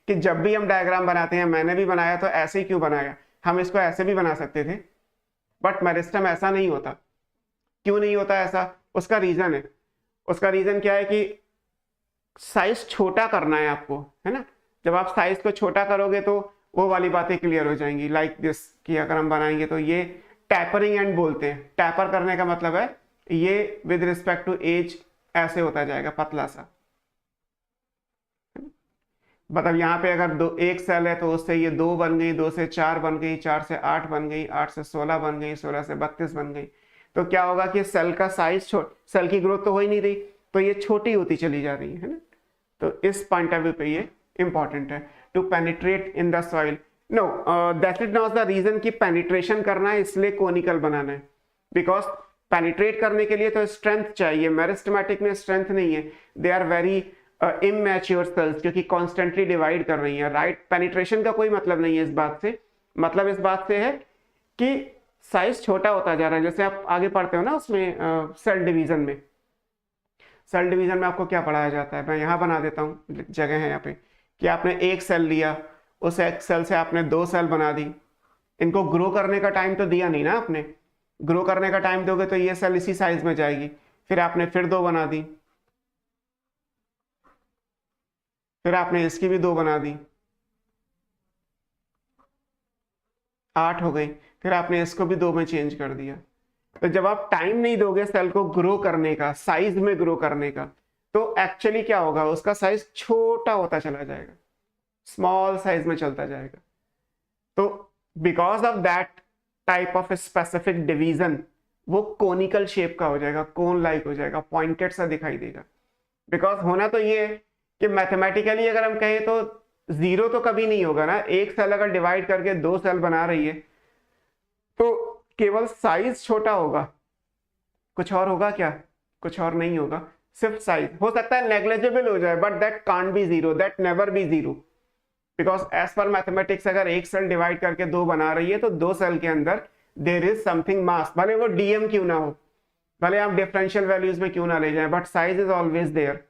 कि जब भी हम डायग्राम बनाते हैं, मैंने भी बनाया तो ऐसे ही क्यों बनाया, हम इसको ऐसे भी बना सकते थे, बट मेरिस्टेम ऐसा नहीं होता। क्यों नहीं होता ऐसा, उसका रीजन है। उसका रीजन क्या है कि साइज छोटा करना है आपको, है ना। जब आप साइज को छोटा करोगे तो वो वाली बातें क्लियर हो जाएंगी, लाइक दिस कि अगर हम बनाएंगे तो ये टैपरिंग एंड बोलते हैं। टैपर करने का मतलब है ये विद रिस्पेक्ट टू एज ऐसे होता जाएगा पतला सा। मतलब यहाँ पे अगर एक सेल है तो उससे ये 2 बन गई, 2 से 4 बन गई, 4 से 8 बन गई, 8 से 16 बन गई, 16 से 32 बन गई। तो क्या होगा कि सेल का साइज सेल की ग्रोथ तो हो ही नहीं रही, तो ये छोटी होती चली जा रही है ना। तो इस पॉइंट ऑफ व्यू पे ये इंपॉर्टेंट है to penetrate in the soil. No, that is not the reason कि पेनिट्रेशन करना है इसलिए कोनिकल बनाना है, बिकॉज पेनिट्रेट करने के लिए तो स्ट्रेंथ चाहिए। मेरिस्टेमेटिक में स्ट्रेंथ नहीं है, they are very immature cells क्योंकि कॉन्स्टेंटली डिवाइड कर रही है, राइट। पेनिट्रेशन का कोई मतलब नहीं है इस बात से, मतलब इस बात से है कि साइज छोटा होता जा रहा है। जैसे आप आगे पढ़ते हो ना उसमें सेल डिवीजन में, सेल डिवीजन में आपको क्या पढ़ाया जाता है, मैं यहाँ बना देता हूँ, जगह है यहाँ पे, कि आपने एक सेल लिया, उस एक सेल से आपने 2 सेल बना दी। इनको ग्रो करने का टाइम तो दिया नहीं ना आपने, ग्रो करने का टाइम दोगे तो ये सेल इसी साइज में जाएगी। फिर आपने फिर 2 बना दी, फिर आपने इसकी भी 2 बना दी, 8 हो गई। फिर आपने इसको भी 2 में चेंज कर दिया। तो जब आप टाइम नहीं दोगे सेल को ग्रो करने का, साइज में ग्रो करने का, तो एक्चुअली क्या होगा, उसका साइज छोटा होता चला जाएगा, स्मॉल साइज में चलता जाएगा। तो because of that type of specific division वो कोनिकल शेप का हो जाएगा, कोन लाइक हो जाएगा, पॉइंटेड सा दिखाई देगा। बिकॉज होना तो ये है कि मैथमेटिकली अगर हम कहें तो 0 तो कभी नहीं होगा ना। एक सेल अगर डिवाइड करके 2 सेल बना रही है तो केवल साइज छोटा होगा, कुछ और होगा क्या, कुछ और नहीं होगा, सिर्फ साइज। हो सकता है नेग्लिजिबल हो जाए, but that can't be 0, that never be 0, because as per mathematics अगर एक सेल डिवाइड करके 2 बना रही है तो 2 सेल के अंदर देर इज समथिंग मास, भले वो डीएम क्यों ना हो, भले आप डिफरेंशियल वैल्यूज में क्यों ना ले जाएं, but size is always there.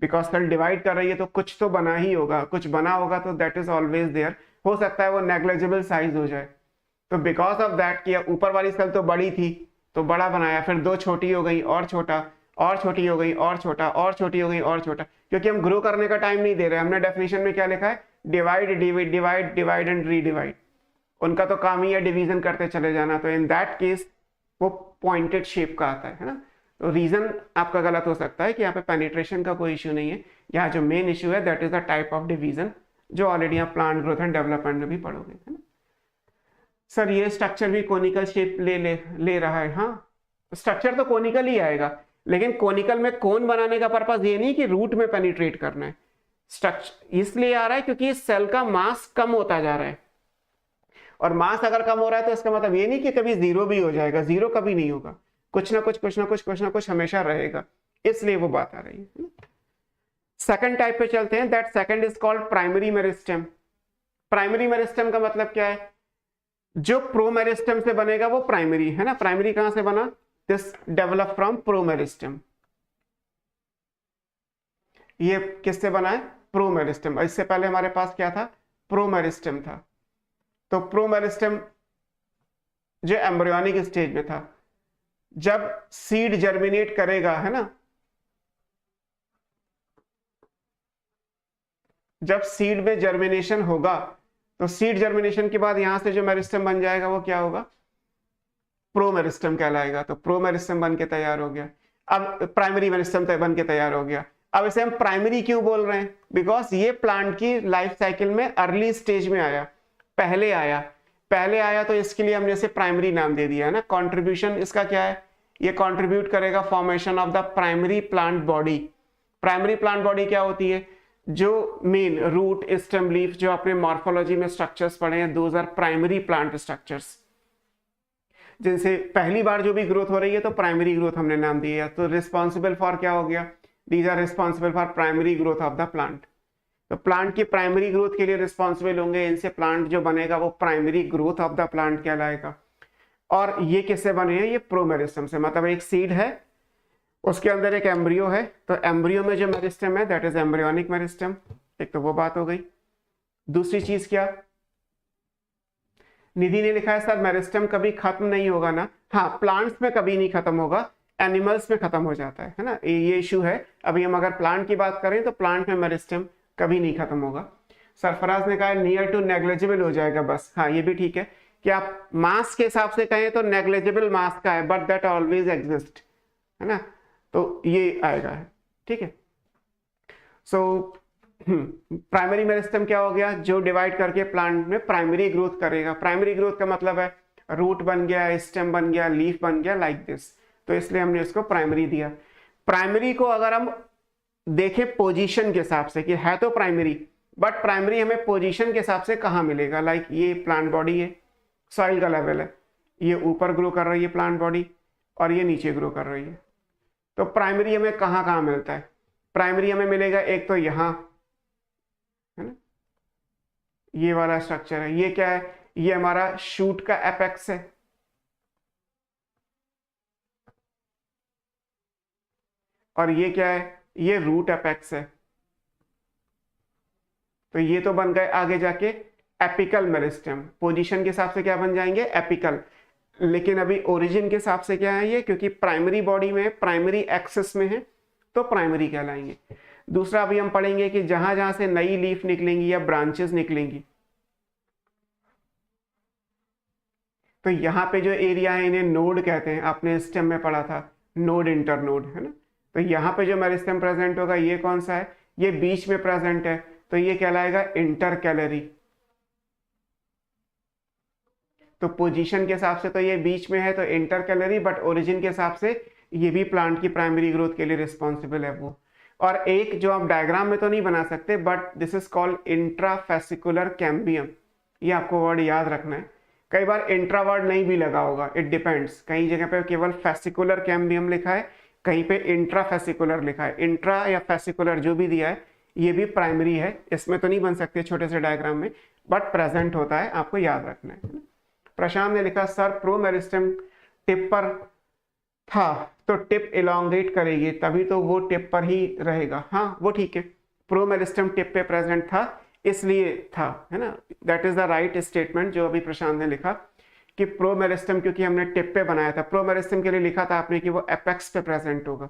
Because cell divide कर रही है तो कुछ तो बना ही होगा, कुछ बना होगा, तो दैट इज ऑलवेज देयर। हो सकता है वो नेग्लिजिबल साइज हो जाए, तो बिकॉज ऑफ दैट कि ऊपर वाली सेल तो बड़ी थी तो बड़ा बनाया, फिर 2 छोटी हो गई और छोटा, और छोटी हो गई और छोटा, और छोटी हो गई और छोटा, क्योंकि हम ग्रो करने का टाइम नहीं दे रहे। हमने डेफिनेशन में क्या लिखा है, divide divide divide divide and redivide, उनका तो काम ही है डिवीजन करते चले जाना। तो इन दैट केस वो पॉइंटेड शेप का आता है ना। तो रीजन आपका गलत हो सकता है कि यहाँ पे पेनिट्रेशन का कोई इश्यू नहीं है, यहाँ जो मेन इश्यू है that is the type of division, जो ऑलरेडी आप प्लांट ग्रोथ एंड डेवलपमेंट में भी पढ़ोगे, है ना। सर ये स्ट्रक्चर भी कोनिकल शेप ले रहा है, हाँ स्ट्रक्चर तो कोनिकल ही आएगा, लेकिन कोनिकल में कोन बनाने का पर्पस ये नहीं कि रूट में पेनिट्रेट करना है। स्ट्रक्चर इसलिए आ रहा है क्योंकि इस सेल का मास कम होता जा रहा है, और मास अगर कम हो रहा है तो इसका मतलब ये नहीं कि कभी 0 भी हो जाएगा, 0 कभी नहीं होगा, कुछ ना कुछ कुछ ना कुछ कुछ ना कुछ हमेशा रहेगा, इसलिए वो बात आ रही है। सेकंड टाइप पे चलते हैं, that second is called primary meristem. Primary meristem का मतलब क्या है, जो प्रोमेरिस्टेम से बनेगा वो प्राइमरी है ना। प्राइमरी कहां से बना, दिस डेवलप फ्रॉम प्रोमेरिस्टेम। ये किससे बना है, प्रोमेरिस्टेम। इससे पहले हमारे पास क्या था, प्रोमेरिस्टेम था। तो प्रोमेरिस्टेम जो एम्ब्रियोनिक स्टेज में था, जब सीड जर्मिनेट करेगा, है ना, जब सीड में जर्मिनेशन होगा तो सीड जर्मिनेशन के बाद यहां से जो मेरिस्टेम बन जाएगा वो क्या होगा, प्रोमेरिस्टेम कहलाएगा। तो प्रोमेरिस्टेम बन के तैयार हो गया। अब प्राइमरी मेरिस्टेम बन के तैयार हो गया। अब इसे हम प्राइमरी क्यों बोल रहे हैं, बिकॉज ये प्लांट की लाइफ साइकिल में अर्ली स्टेज में आया, पहले आया तो इसके लिए हमने इसे प्राइमरी नाम दे दिया है ना। कॉन्ट्रीब्यूशन इसका क्या है, ये कॉन्ट्रीब्यूट करेगा formation of the primary plant body. Primary plant body क्या होती है, जो मेन रूट स्टेम लीफ जो अपने मॉर्फोलॉजी में स्ट्रक्चर्स पढ़े हैं, those are primary plant structures, जिनसे पहली बार जो भी ग्रोथ हो रही है तो प्राइमरी ग्रोथ हमने नाम दिया। तो रिस्पॉन्सिबल फॉर क्या हो गया, these are responsible for primary growth of the plant. तो प्लांट की प्राइमरी ग्रोथ के लिए रिस्पॉन्सिबल होंगे, इनसे प्लांट जो बनेगा वो primary growth of the plant कहलाएगा। और ये किससे बने हैं, ये प्रोमेरिस्टम से, मतलब एक सीड है उसके अंदर एक एम्ब्रियो है, तो एम्ब्रियो में जो मेरिस्टम है दैट इज एम्ब्रियोनिक मेरिस्टम। एक तो वो बात हो गई। दूसरी चीज क्या, निधि ने लिखा है सर मेरिस्टम कभी खत्म नहीं होगा ना। हाँ, प्लांट्स में कभी नहीं खत्म होगा, एनिमल्स में खत्म हो जाता है ना, ये इशू है। अभी हम अगर प्लांट की बात करें तो प्लांट में मेरिस्टम कभी नहीं खत्म होगा। सरफराज ने कहा नियर टू नेग्लिजिबल हो जाएगा बस। हाँ, ये भी ठीक है कि आप मास के हिसाब से कहें तो नेग्लिजिबल मास का है, बट दैट ऑलवेज एग्जिस्ट, है ना, तो ये आएगा, ठीक है। सो प्राइमरी मेरिस्टम क्या हो गया, जो डिवाइड करके प्लांट में प्राइमरी ग्रोथ करेगा। प्राइमरी ग्रोथ का मतलब है रूट बन गया, स्टेम बन गया, लीफ बन गया, लाइक दिस, तो इसलिए हमने इसको प्राइमरी दिया। प्राइमरी को अगर हम देखें पोजीशन के हिसाब से कि है तो प्राइमरी, बट प्राइमरी हमें पोजीशन के हिसाब से कहाँ मिलेगा, लाइक ये प्लांट बॉडी है, सॉइल का लेवल है, ये ऊपर ग्रो कर रही है प्लांट बॉडी और ये नीचे ग्रो कर रही है, तो प्राइमरी हमें कहाँ कहाँ मिलता है। प्राइमरी हमें मिलेगा एक तो यहाँ, है ना, ये वाला स्ट्रक्चर है, ये क्या है, ये हमारा शूट का एपेक्स है, और ये क्या है, ये रूट एपेक्स है। तो ये तो बन गए आगे जाके एपिकल मेरिस्टम, पोजीशन के हिसाब से क्या बन जाएंगे, एपिकल। लेकिन अभी ओरिजिन के हिसाब से क्या है ये, क्योंकि प्राइमरी बॉडी में प्राइमरी एक्सिस में है तो प्राइमरी कहलाएंगे। दूसरा अभी हम पढ़ेंगे कि जहां जहां से नई लीफ निकलेंगी या ब्रांचेस निकलेंगी, तो यहाँ पे जो एरिया है इन्हें नोड कहते हैं, आपने स्टेम में पढ़ा था, नोड इंटर नोड, है ना। तो यहाँ पे जो मेरिस्टम प्रेजेंट होगा ये कौन सा है, ये बीच में प्रेजेंट है, तो ये कहलाएगा इंटर कैलरी। तो पोजीशन के हिसाब से तो ये बीच में है तो इंटर कैलरी, बट ओरिजिन के हिसाब से ये भी प्लांट की प्राइमरी ग्रोथ के लिए रिस्पॉन्सिबल है वो। और एक जो आप डायग्राम में तो नहीं बना सकते, but this is called intrafascicular cambium, ये आपको वर्ड याद रखना है। कई बार इंट्रा वर्ड नहीं भी लगा होगा, इट डिपेंड्स, कई जगह पे केवल फेसिकुलर कैम्बियम लिखा है, कहीं पे इंट्राफेसिकुलर लिखा है। इंट्रा या फेसिकुलर जो भी दिया है ये भी प्राइमरी है, इसमें तो नहीं बन सकते छोटे से डायग्राम में, बट प्रेजेंट होता है, आपको याद रखना है। प्रशांत ने लिखा सर प्रोमेरिस्टम टिप पर था तो टिप इलोंगेट करेगी तभी तो वो टिप पर ही रहेगा। हाँ वो ठीक है, प्रोमेरिस्टम टिप पे प्रेजेंट था इसलिए था, है ना, that is the right statement जो अभी प्रशांत ने लिखा कि प्रोमेरिस्टम क्योंकि हमने टिप पे बनाया था। प्रोमेरिस्टम के लिए लिखा था आपने कि वो एपेक्स पे प्रेजेंट होगा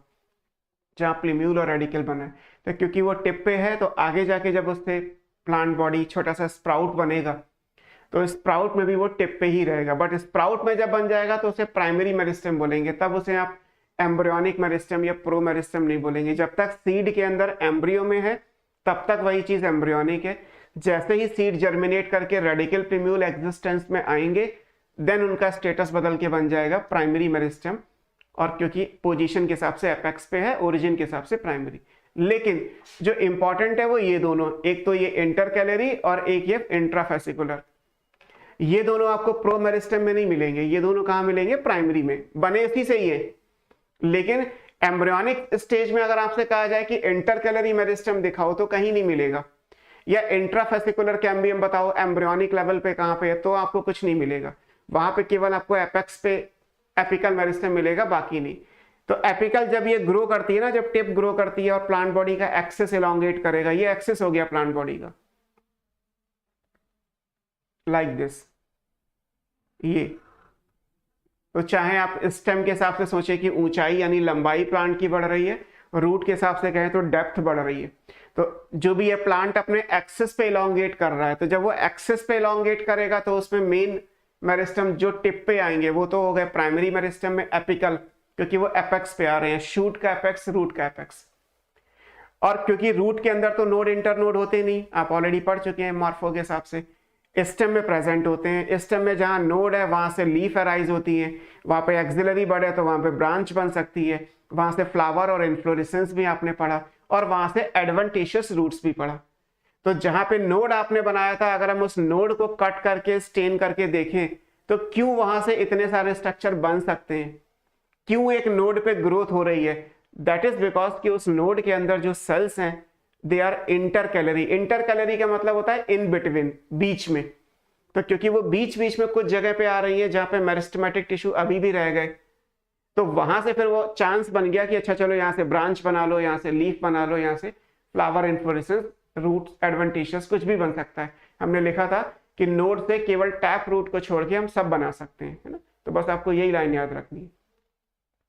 जहां प्लीम्यूल और रेडिकल बना है, तो क्योंकि वो टिप पे है तो आगे जाके जब उससे प्लांट बॉडी छोटा सा स्प्राउट बनेगा तो स्प्राउट में भी वो टिप पे ही रहेगा, बट स्प्राउट में जब बन जाएगा तो उसे प्राइमरी मेरिस्टम बोलेंगे, तब उसे आप एम्ब्रियोनिक मेरिस्टम या प्रोमेरिस्टम नहीं बोलेंगे। जब तक सीड के अंदर एम्ब्रियो में है तब तक वही चीज एम्ब्रियोनिक है। जैसे ही सीड जर्मिनेट करके रेडिकल प्लीम्यूल एग्जिस्टेंस में आएंगे देन उनका स्टेटस बदल के बन जाएगा प्राइमरी मेरिस्टम, और क्योंकि पोजीशन के हिसाब से एपेक्स पे है, ओरिजिन के हिसाब से प्राइमरी। लेकिन जो इंपॉर्टेंट है वो ये दोनों, एक तो ये इंटर कैलरी और एक ये इंट्राफेसिकुलर, ये दोनों आपको प्रोमेरिस्टम में नहीं मिलेंगे, ये दोनों कहां मिलेंगे, प्राइमरी में, बने इसी से ही है। लेकिन एम्ब्रियोनिक स्टेज में अगर आपसे कहा जाए कि इंटर कैलरी मेरिस्टम दिखाओ तो कहीं नहीं मिलेगा, या इंट्राफेसिकुलर कैम्बियम बताओ एम्ब्रियोनिक लेवल पे कहां पे है, तो आपको कुछ नहीं मिलेगा, वहां पे केवल आपको एपेक्स पे एपिकल मेरिस्टम मिलेगा, बाकी नहीं। तो एपिकल जब ये ग्रो करती है ना, जब टिप ग्रो करती है और प्लांट बॉडी का एक्सेस इलोंगेट करेगा, ये एक्सेस हो गया प्लांट बॉडी का, लाइक दिस, ये। तो चाहे आप स्टेम के हिसाब से सोचे कि ऊंचाई यानी लंबाई प्लांट की बढ़ रही है, रूट के हिसाब से कहें तो डेप्थ बढ़ रही है, तो जो भी ये प्लांट अपने एक्सेस पे इलोंगेट कर रहा है, तो जब वो एक्सेस पे इलोंगेट करेगा तो उसमें मेन मेरिस्टम जो टिप पे आएंगे वो तो हो गए प्राइमरी मेरिस्टम में एपिकल, क्योंकि वो एपेक्स पे आ रहे हैं, शूट का एपेक्स, रूट का एपेक्स। और क्योंकि रूट के अंदर तो नोड इंटर नोड होते नहीं, आप ऑलरेडी पढ़ चुके हैं मॉर्फो के हिसाब से, स्टेम में प्रेजेंट होते हैं। स्टेम में जहां नोड है वहां से लीफ अराइज होती है, वहां पे एक्सिलरी बड है तो वहां पे ब्रांच बन सकती है, वहां से फ्लावर और इन्फ्लोरेसेंस भी आपने पढ़ा, और वहां से एडवेंटिशियस रूट्स भी पढ़ा। तो जहां पे नोड आपने बनाया था, अगर हम उस नोड को कट करके स्टेन करके देखें तो क्यों वहां से इतने सारे स्ट्रक्चर बन सकते हैं, क्यों एक नोड पे ग्रोथ हो रही है, दैट इज बिकॉज कि उस नोड के अंदर जो सेल्स हैं they are intercalary. Intercalary का मतलब होता है इन बिटवीन, बीच में। तो क्योंकि वो बीच बीच में कुछ जगह पे आ रही है जहां पे मेरिस्टेमेटिक टिश्यू अभी भी रह गए, तो वहां से फिर वो चांस बन गया कि अच्छा चलो यहाँ से ब्रांच बना लो, यहाँ से लीफ बना लो, यहाँ से फ्लावर, इन्फ्लोरेसेंस, रूट, एडवेंटिशियस, कुछ भी बन सकता है। हमने लिखा था कि नोड से केवल टैप रूट को छोड़ के हम सब बना सकते हैं, है ना। तो बस आपको यही लाइन याद रखनी है।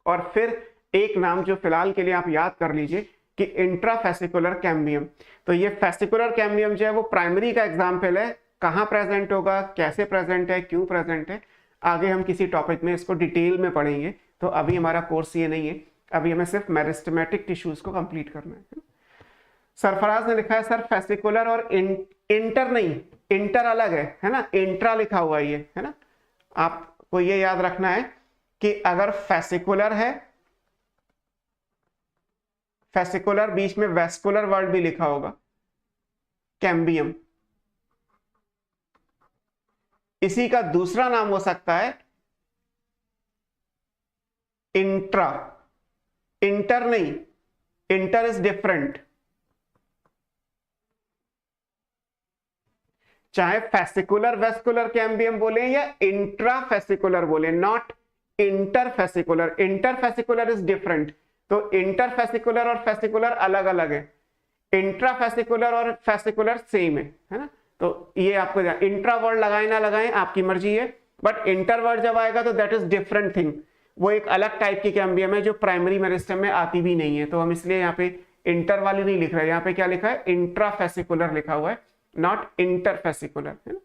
और फिर एक नाम जो फिलहाल के लिए आप याद कर लीजिए कि इंट्राफेसिकुलर कैम्बियम। तो ये फेसिकुलर कैम्बियम जो है वो प्राइमरी का एग्जाम्पल है। कहाँ प्रेजेंट होगा, कैसे प्रेजेंट है, क्यों प्रेजेंट है, आगे हम किसी टॉपिक में इसको डिटेल में पढ़ेंगे। तो अभी हमारा कोर्स ये नहीं है, अभी हमें सिर्फ मेरिस्टेमेटिक टिश्यूज को कंप्लीट करना है। सरफराज ने लिखा है सर फेसिकुलर और इंटर नहीं, इंटर अलग है ना, इंट्रा लिखा हुआ ये, है ना। आपको ये याद रखना है कि अगर फेसिकुलर है, फेसिकुलर बीच में वेस्कुलर वर्ड भी लिखा होगा, कैम्बियम, इसी का दूसरा नाम हो सकता है इंट्रा। इंटर नहीं, इंटर इज डिफरेंट। चाहे फेसिकुलर वेस्कुलर कैम्बियम बोले या इंट्राफेसिकुलर बोले, not interfascicular. Interfascicular is different. तो इंटरफेसिकुलर और फेसिकुलर अलग अलग है, इंट्राफेसिकुलर और फेसिकुलर सेम है ना। तो ये आपको इंट्रा वर्ड लगाए ना लगाएं आपकी मर्जी है, बट इंटर वर्ड जब आएगा तो दैट इज डिफरेंट थिंग। वो एक अलग टाइप की कैम्बियम है जो प्राइमरी मेरिस्टेम में आती भी नहीं है। तो हम इसलिए यहाँ पे इंटर वाली नहीं लिख रहे, यहाँ पे क्या लिखा है, इंट्राफेसिकुलर लिखा हुआ है, नॉट इंटरफेसिकुलर, है ना।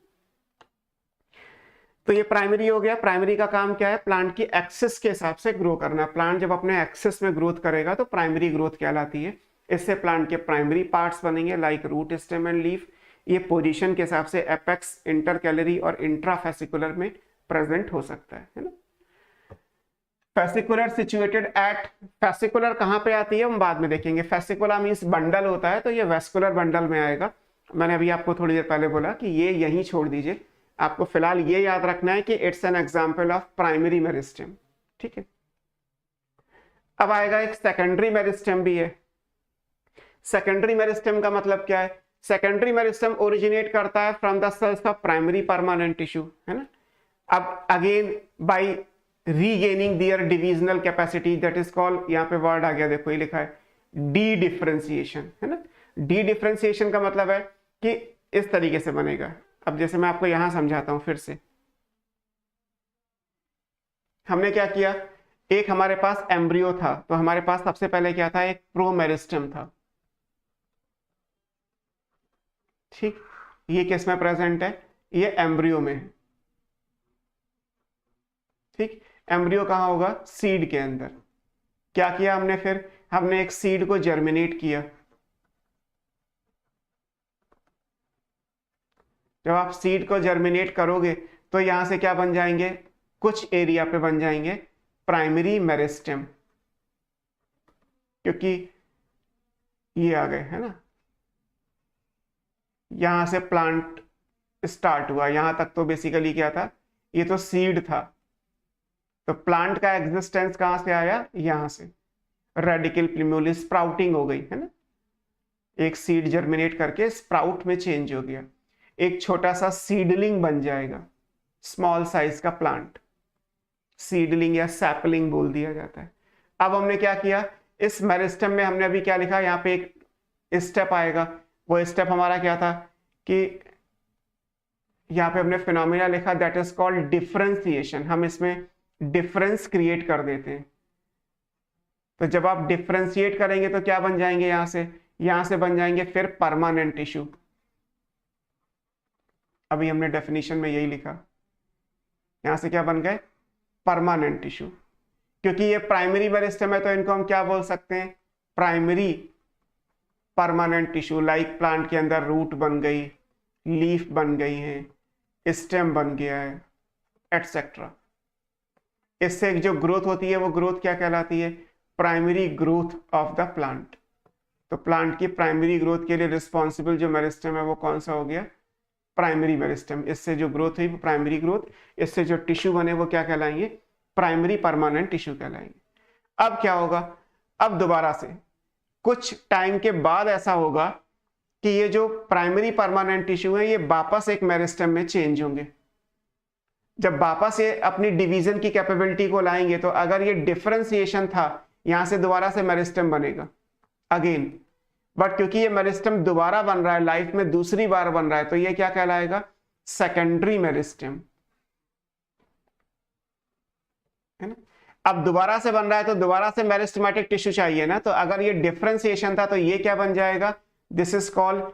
तो ये प्राइमरी हो गया। प्राइमरी का काम क्या है, प्लांट की एक्सिस के हिसाब से ग्रो करना। प्लांट जब अपने एक्सिस में ग्रोथ करेगा तो प्राइमरी ग्रोथ कहलाती है। इससे प्लांट के प्राइमरी पार्ट्स बनेंगे like root, stem and leaf. ये पोजीशन के हिसाब से एपेक्स, इंटर कैलरी और इंट्राफेसिकुलर में प्रेजेंट हो सकता है ना। फेसिकुलर सिचुएटेड एट, फेसिकुलर कहां पे आती है हम बाद में देखेंगे। फेसिकुलर मींस बंडल होता है, तो ये वेस्कुलर बंडल में आएगा। मैंने अभी आपको थोड़ी देर पहले बोला कि ये यहीं छोड़ दीजिए, आपको फिलहाल ये याद रखना है कि it's an example of primary meristem, ठीक है। अब आएगा एक सेकेंडरी मेरिस्टेम भी है। सेकेंडरी मेरिस्टेम का मतलब क्या है, सेकेंडरी मेरिस्टेम ओरिजिनेट करता है from the cells of primary permanent tissue, है ना। अब again by regaining their divisional capacity, that is called, यहाँ पे वर्ड आ गया देखो, ये लिखा है डी डिफरेंशिएशन, है ना। डी डिफरेंशिएशन का मतलब है कि इस तरीके से बनेगा। अब जैसे मैं आपको यहां समझाता हूं फिर से, हमने क्या किया, एक हमारे पास एम्ब्रियो था, तो हमारे पास सबसे पहले क्या था, एक प्रोमेरिस्टेम था, ठीक। ये किस में प्रेजेंट है, ये एम्ब्रियो में है, ठीक। एम्ब्रियो कहां होगा, सीड के अंदर। क्या किया हमने फिर, हमने एक सीड को जर्मिनेट किया। जब आप सीड को जर्मिनेट करोगे तो यहां से क्या बन जाएंगे, कुछ एरिया पे बन जाएंगे प्राइमरी मेरिस्टेम, क्योंकि ये आ गए, है ना। यहां से प्लांट स्टार्ट हुआ, यहां तक तो बेसिकली क्या था, ये तो सीड था। तो प्लांट का एग्जिस्टेंस कहां से आया, यहां से रेडिकल प्रिम्यूली स्प्राउटिंग हो गई, है ना। एक सीड जर्मिनेट करके स्प्राउट में चेंज हो गया, एक छोटा सा सीडलिंग बन जाएगा, स्मॉल साइज का प्लांट, सीडलिंग या सैपलिंग बोल दिया जाता है। अब हमने क्या किया, इस मेरिस्टेम में हमने अभी क्या लिखा, यहाँ पे एक स्टेप आएगा। वो स्टेप हमारा क्या था कि यहाँ पे हमने फिनोमिना लिखा, दैट इज कॉल्ड डिफरेंशिएशन। हम इसमें डिफरेंस क्रिएट कर देते हैं। तो जब आप डिफरेंशिएट करेंगे तो क्या बन जाएंगे, यहां से बन जाएंगे फिर परमानेंट टिश्यू। अभी हमने डेफिनेशन में यही लिखा, यहां से क्या बन गए, परमानेंट टिश्यू। क्योंकि ये प्राइमरी मेरिस्टेम है तो इनको हम क्या बोल सकते हैं, primary permanent tissue. Like plant के अंदर रूट बन गई, लीफ बन गई है, स्टेम बन गया है, एटसेट्रा। इससे जो ग्रोथ होती है वो ग्रोथ क्या कहलाती है, primary growth of the plant. तो प्लांट की प्राइमरी ग्रोथ के लिए रिस्पॉन्सिबल जो मेरिस्टेम है वो कौन सा हो गया, प्राइमरी मेरिस्टेम। इससे जो ग्रोथ हुई वो प्राइमरी ग्रोथ, इससे जो टिश्यू बने वो क्या कहलाएंगे, प्राइमरी परमानेंट टिश्यू कहलाएंगे। अब क्या होगा, अब दोबारा से कुछ टाइम के बाद ऐसा होगा कि ये जो प्राइमरी परमानेंट टिश्यू है ये वापस एक मेरिस्टेम में चेंज होंगे। जब वापस ये अपनी डिवीजन की कैपेबिलिटी को लाएंगे तो अगर ये डिफरेंशिएशन था, यहां से दोबारा से मेरिस्टेम बनेगा अगेन, बट क्योंकि ये मेरिस्टेम दोबारा बन रहा है, लाइफ में दूसरी बार बन रहा है, तो ये क्या कहलाएगा? सेकेंडरी मेरिस्टेम, है ना। अब दोबारा से बन रहा है तो दोबारा से मेरिस्टेमेटिक टिश्यू चाहिए ना, तो अगर ये डिफरेंशिएशन था तो ये क्या बन जाएगा? This is called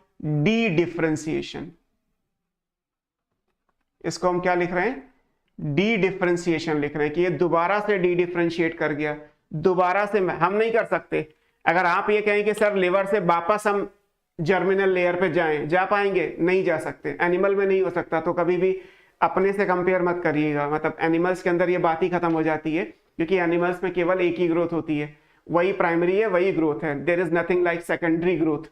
D differentiation. इसको हम क्या लिख रहे हैं? डी डिफरेंशिएशन लिख रहे हैं कि ये दोबारा से डी डिफरेंशिएट कर गया। दोबारा से हम नहीं कर सकते। अगर आप ये कहें कि सर लिवर से वापस हम जर्मिनल लेयर पे जाएं, जा पाएंगे? नहीं जा सकते, एनिमल में नहीं हो सकता। तो कभी भी अपने से कंपेयर मत करिएगा, मतलब एनिमल्स के अंदर ये बात ही खत्म हो जाती है, क्योंकि एनिमल्स में केवल एक ही ग्रोथ होती है, वही प्राइमरी है, वही ग्रोथ है। There is nothing like secondary growth.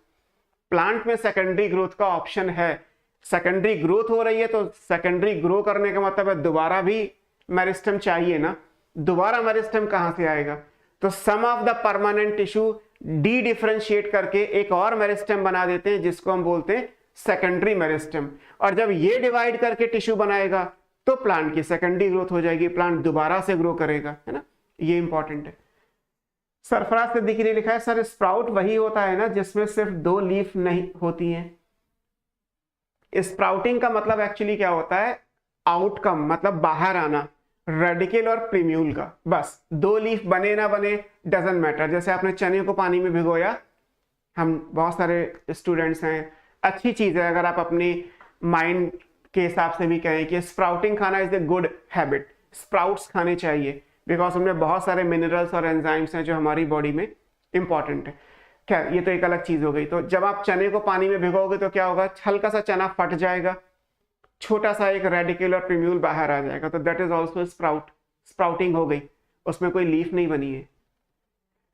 Plant में सेकेंडरी ग्रोथ का ऑप्शन है। सेकेंडरी ग्रोथ हो रही है तो सेकेंडरी ग्रो करने का मतलब है दोबारा भी मेरिस्टेम चाहिए ना। दोबारा मेरिस्टेम कहां से आएगा? तो some of the permanent tissue dedifferentiate करके एक और मेरिस्टेम बना देते हैं, जिसको हम बोलते हैं सेकेंडरी मेरिस्टेम। और जब ये डिवाइड करके टिश्यू बनाएगा तो प्लांट की सेकेंडरी ग्रोथ हो जाएगी, प्लांट दोबारा से ग्रो करेगा, है ना। ये इंपॉर्टेंट है। सरफराज सिद्दीकी ने लिखा है सर स्प्राउट वही होता है ना जिसमें सिर्फ 2 लीफ नहीं होती हैं। स्प्राउटिंग का मतलब एक्चुअली क्या होता है? आउटकम, मतलब बाहर आना, रेडिकल और प्रीम्यूल का। बस 2 लीफ बने ना बने डजंट मैटर। जैसे आपने चने को पानी में भिगोया, हम बहुत सारे स्टूडेंट्स हैं, अच्छी चीज है अगर आप अपनी माइंड के हिसाब से भी कहें कि स्प्राउटिंग खाना is a good habit. Sprouts खाने चाहिए बिकॉज उनमें बहुत सारे मिनरल्स और एंजाइम्स हैं जो हमारी बॉडी में इंपॉर्टेंट है। खैर ये तो एक अलग चीज हो गई। तो जब आप चने को पानी में भिगोगे तो क्या होगा? हल्का सा चना फट जाएगा, छोटा सा एक रेडिकल और प्रीम्यूल बाहर आ जाएगा, तो that is also sprout. Sprouting हो गई, उसमें कोई लीफ नहीं बनी है।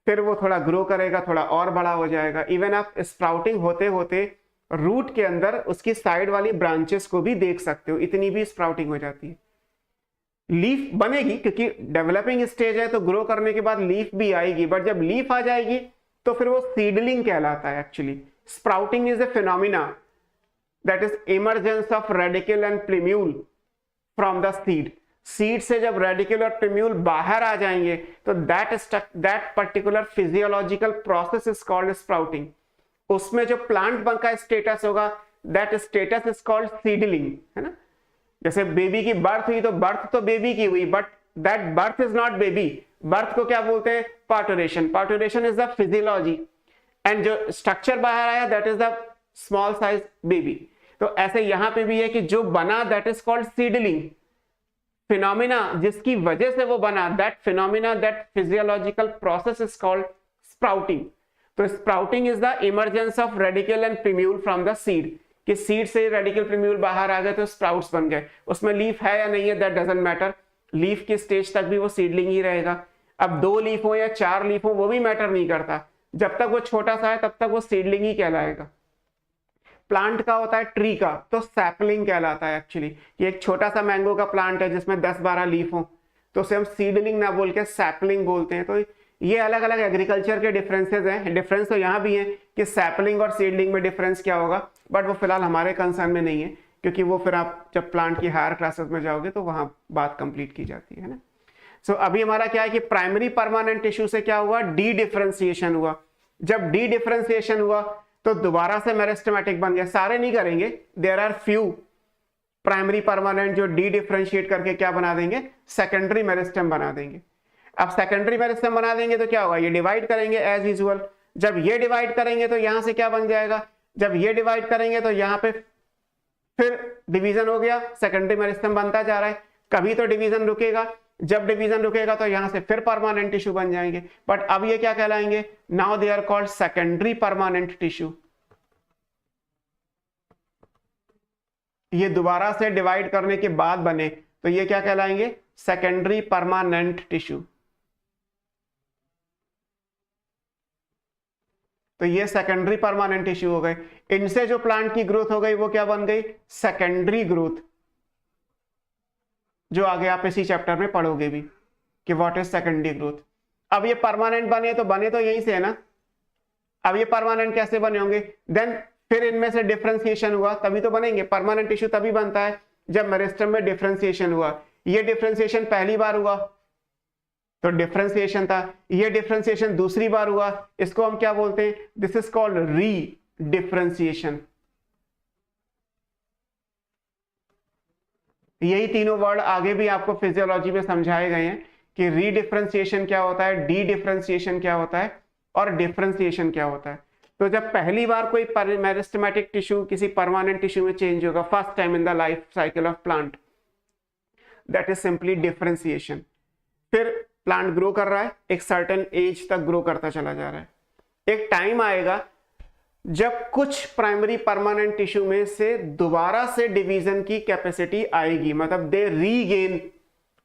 फिर वो थोड़ा ग्रो करेगा, थोड़ा और बड़ा हो जाएगा। इवन आप स्प्राउटिंग होते होते रूट के अंदर उसकी साइड वाली ब्रांचेस को भी देख सकते हो, इतनी भी स्प्राउटिंग हो जाती है। लीफ बनेगी क्योंकि डेवलपिंग स्टेज है, तो ग्रो करने के बाद लीफ भी आएगी, बट जब लीफ आ जाएगी तो फिर वो सीडलिंग कहलाता है। Actually sprouting is a phenomena that is emergence of radicle and plumule from the seed. Seed से जब रेडिकल और प्रीम्यूल बाहर आ जाएंगे तो that particular physiological process is called sprouting. उसमें जो प्लांट का स्टेटस होगा that status is called seedling, है ना। जैसे बेबी की बर्थ हुई तो बर्थ तो बेबी की हुई, but that birth is not baby. Birth को क्या बोलते हैं? Parturition. Parturition is the physiology, and जो स्ट्रक्चर बाहर आया that is the small size baby. तो ऐसे यहां पे भी है कि जो बना that is called seedling. Phenomena जिसकी वजह से वो बना, that phenomena, that physiological process is called sprouting. तो sprouting is the emergence of radicle and plumule from the seed, कि सीड से रेडिकल प्रीम्यूल बाहर आ गए तो स्प्राउट्स बन गए। उसमें लीफ है या नहीं है दैट डजंट मैटर, लीफ की स्टेज तक भी वो सीडलिंग ही रहेगा। अब 2 लीफ हो या 4 लीफ हो वो भी मैटर नहीं करता, जब तक वो छोटा सा है तब तक वो सीडलिंग ही कहलाएगा। प्लांट का होता है ट्री का तो सैपलिंग कहलाता है। एक्चुअली ये एक छोटा सा मैंगो का प्लांट है जिसमें 10-12 लीफ हो तो उसे हम सीडलिंग ना बोल के सैपलिंग बोलते हैं। तो ये अलग अलग एग्रीकल्चर के डिफरेंसेस हैं। डिफरेंस तो यहाँ भी है कि सैपलिंग और सीडलिंग में डिफरेंस क्या होगा, बट वो फिलहाल हमारे कंसर्न में नहीं है, क्योंकि वो फिर आप जब प्लांट की हायर क्लासेस में जाओगे तो वहां बात कंप्लीट की जाती है ना। सो अभी हमारा क्या है कि प्राइमरी परमानेंट टिश्यू से क्या हुआ? डी डिफरेंशिएशन हुआ। जब डी डिफरेंशिएशन हुआ तो दोबारा से मेरिस्टेमेटिक बन गया। सारे नहीं करेंगे, there are few primary permanent जो डी डिफरेंशिएट करके क्या बना देंगे? सेकेंडरी मेरिस्टेम बना देंगे। अब सेकेंडरी मेरिस्टेम बना देंगे तो क्या होगा? ये डिवाइड करेंगे एज यूजुअल। जब ये डिवाइड करेंगे तो यहां से क्या बन जाएगा? जब ये डिवाइड करेंगे तो यहां पे फिर डिवीजन हो गया, सेकेंडरी मेरिस्टेम बनता जा रहा है। कभी तो डिवीजन रुकेगा, जब डिवीजन रुकेगा तो यहां से फिर परमानेंट टिश्यू बन जाएंगे। बट अब ये क्या कहलाएंगे? Now they are called secondary permanent tissue. ये दोबारा से डिवाइड करने के बाद बने तो ये क्या कहलाएंगे? Secondary permanent tissue. तो ये सेकेंडरी परमानेंट टिश्यू हो गए। इनसे जो प्लांट की ग्रोथ हो गई वो क्या बन गई? सेकेंडरी ग्रोथ, जो आगे आप इसी चैप्टर में पढ़ोगे भी कि व्हाट इज सेकेंडरी ग्रोथ। अब ये परमानेंट बने तो यहीं से है ना, अब ये परमानेंट कैसे बने होंगे? देन फिर इनमें से डिफरेंशिएशन हुआ तभी तो बनेंगे। परमानेंट टिश्यू तभी बनता है जब मेरिस्टेम में डिफरेंशिएशन हुआ। ये डिफरेंशिएशन पहली बार हुआ तो डिफरेंशिएशन था, ये डिफरेंशिएशन दूसरी बार हुआ, इसको हम क्या बोलते हैं? दिस इज कॉल्ड री डिफरेंशिएशन। यही तीनों वर्ड आगे भी आपको फिजियोलॉजी में समझाए गए हैं कि री डिफरेंशिएशन क्या होता है, डी डिफरेंशिएशन क्या होता है और डिफरेंशिएशन क्या होता है। तो जब पहली बार कोई मेरिस्टेमेटिक टिश्यू किसी परमानेंट टिश्यू में चेंज होगा first time in the life cycle of plant, that is simply differentiation. फिर प्लांट ग्रो कर रहा है, एक सर्टेन एज तक ग्रो करता चला जा रहा है। एक टाइम आएगा जब कुछ प्राइमरी परमानेंट टिश्यू में से दोबारा से डिवीजन की कैपेसिटी आएगी, मतलब they regain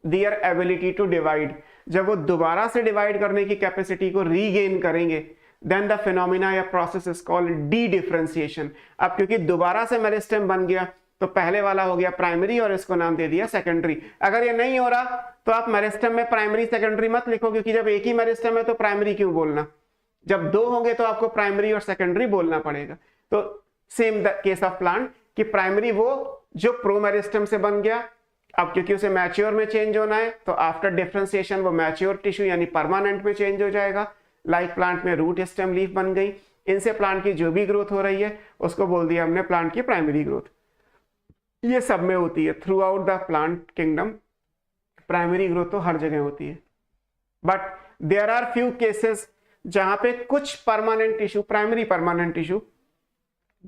their ability to divide. जब वो दोबारा से डिवाइड करने की कैपेसिटी को रीगेन करेंगे, देन द फिनोमिना या process is called D differentiation. अब क्योंकि दोबारा से मेरिस्टेम बन गया तो पहले वाला हो गया प्राइमरी और इसको नाम दे दिया सेकेंडरी। अगर ये नहीं हो रहा तो आप मेरिस्टेम में प्राइमरी सेकेंडरी मत लिखो, क्योंकि जब एक ही मेरिस्टेम है तो प्राइमरी क्यों बोलना? जब दो होंगे तो आपको प्राइमरी और सेकेंडरी बोलना पड़ेगा। तो same the case of plant कि प्राइमरी वो जो प्रो मेरिस्टेम से बन गया, अब क्योंकि उसे मैच्योर में चेंज होना है तो आफ्टर डिफरेंशिएशन वो मैच्योर टिश्यू यानी परमानेंट में चेंज हो जाएगा। लाइक प्लांट में रूट स्टेम लीफ बन गई, इनसे प्लांट की जो भी ग्रोथ हो रही है उसको बोल दिया हमने प्लांट की प्राइमरी ग्रोथ। ये सब में होती है throughout the plant kingdom, primary growth तो हर जगह होती है। But there are few cases जहां पे कुछ permanent tissue, primary permanent tissue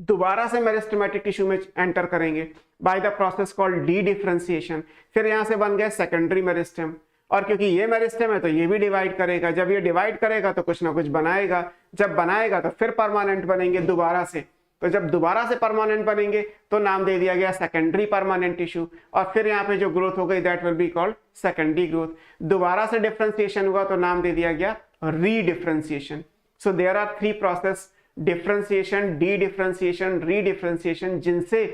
दोबारा से मेरिस्टेमेटिक टिश्यू में एंटर करेंगे by the process called dedifferentiation. फिर यहां से बन गया सेकेंडरी मेरिस्टेम, और क्योंकि ये मेरिस्टेम है तो ये भी डिवाइड करेगा। जब ये डिवाइड करेगा तो कुछ ना कुछ बनाएगा, जब बनाएगा तो फिर परमानेंट बनेंगे दोबारा से। तो जब दोबारा से परमानेंट बनेंगे तो नाम दे दिया गया सेकेंडरी परमानेंट टिश्यू, और फिर यहाँ पे जो ग्रोथ हो गई that will be called secondary growth. दोबारा से डिफरेंशिएशन हुआ तो नाम दे दिया गया redifferentiation. So there are three process, differentiation, dedifferentiation, redifferentiation, जिनसे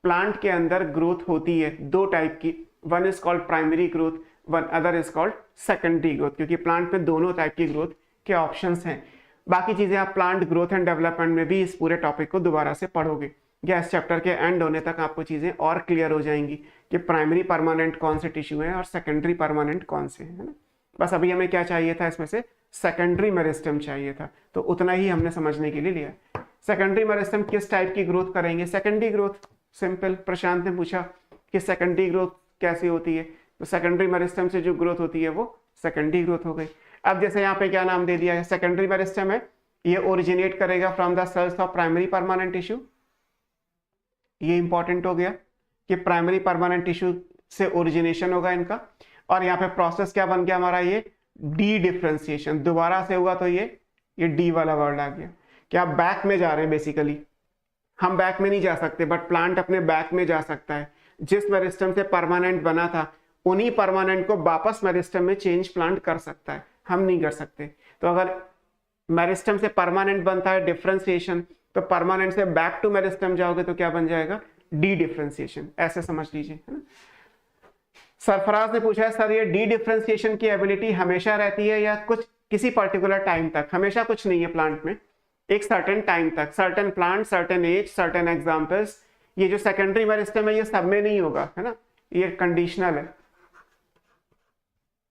प्लांट के अंदर ग्रोथ होती है दो टाइप की। One is called primary growth, one other is called secondary growth, क्योंकि प्लांट में दोनों टाइप की ग्रोथ के ऑप्शंस हैं। बाकी चीजें आप प्लांट ग्रोथ एंड डेवलपमेंट में भी इस पूरे टॉपिक को दोबारा से पढ़ोगे, या इस चैप्टर के एंड होने तक आपको चीजें और क्लियर हो जाएंगी कि प्राइमरी परमानेंट कौन से टिश्यू है और सेकेंडरी परमानेंट कौन से है ना। बस अभी हमें क्या चाहिए था, इसमें से सेकेंडरी मेरिस्टेम चाहिए था, तो उतना ही हमने समझने के लिए लिया। सेकेंडरी मेरिस्टेम किस टाइप की ग्रोथ करेंगे? Secondary growth. सिंपल, प्रशांत ने पूछा कि सेकेंडरी ग्रोथ कैसी होती है, तो सेकेंडरी मेरिस्टेम से जो ग्रोथ होती है वो सेकेंडरी ग्रोथ हो गई। अब जैसे यहाँ पे क्या नाम दे दिया है, सेकेंडरी मेरिस्टेम है, ये ओरिजिनेट करेगा from the cells of primary permanent tissue. ये इंपॉर्टेंट हो गया कि प्राइमरी परमानेंट टिश्यू से ओरिजिनेशन होगा इनका। और यहाँ पे प्रोसेस क्या बन गया हमारा, ये डी डिफरेंशिएशन। दोबारा से हुआ तो ये डी वाला वर्ड आ गया कि आप बैक में जा रहे हैं। बेसिकली हम बैक में नहीं जा सकते, बट प्लांट अपने बैक में जा सकता है। जिस मेरिस्टेम से परमानेंट बना था उन्हीं परमानेंट को वापस मेरिस्टेम में चेंज प्लांट कर सकता है, हम नहीं कर सकते। तो अगर मेरिस्टेम से परमानेंट बनता है डिफरेंशिएशन, तो परमानेंट से बैक टू मेरिस्टेम जाओगे तो क्या बन जाएगा, डी डिफरेंशिएशन। ऐसे समझ लीजिए, है ना। सरफराज ने पूछा है सर ये डी डिफरेंशिएशन की एबिलिटी हमेशा रहती है या कुछ किसी पर्टिकुलर टाइम तक? हमेशा कुछ नहीं है प्लांट में, एक सर्टेन टाइम तक, certain plant, certain age, certain examples. ये जो सेकेंडरी मेरिस्टेम है ये सब में नहीं होगा, है ना, ये कंडीशनल है।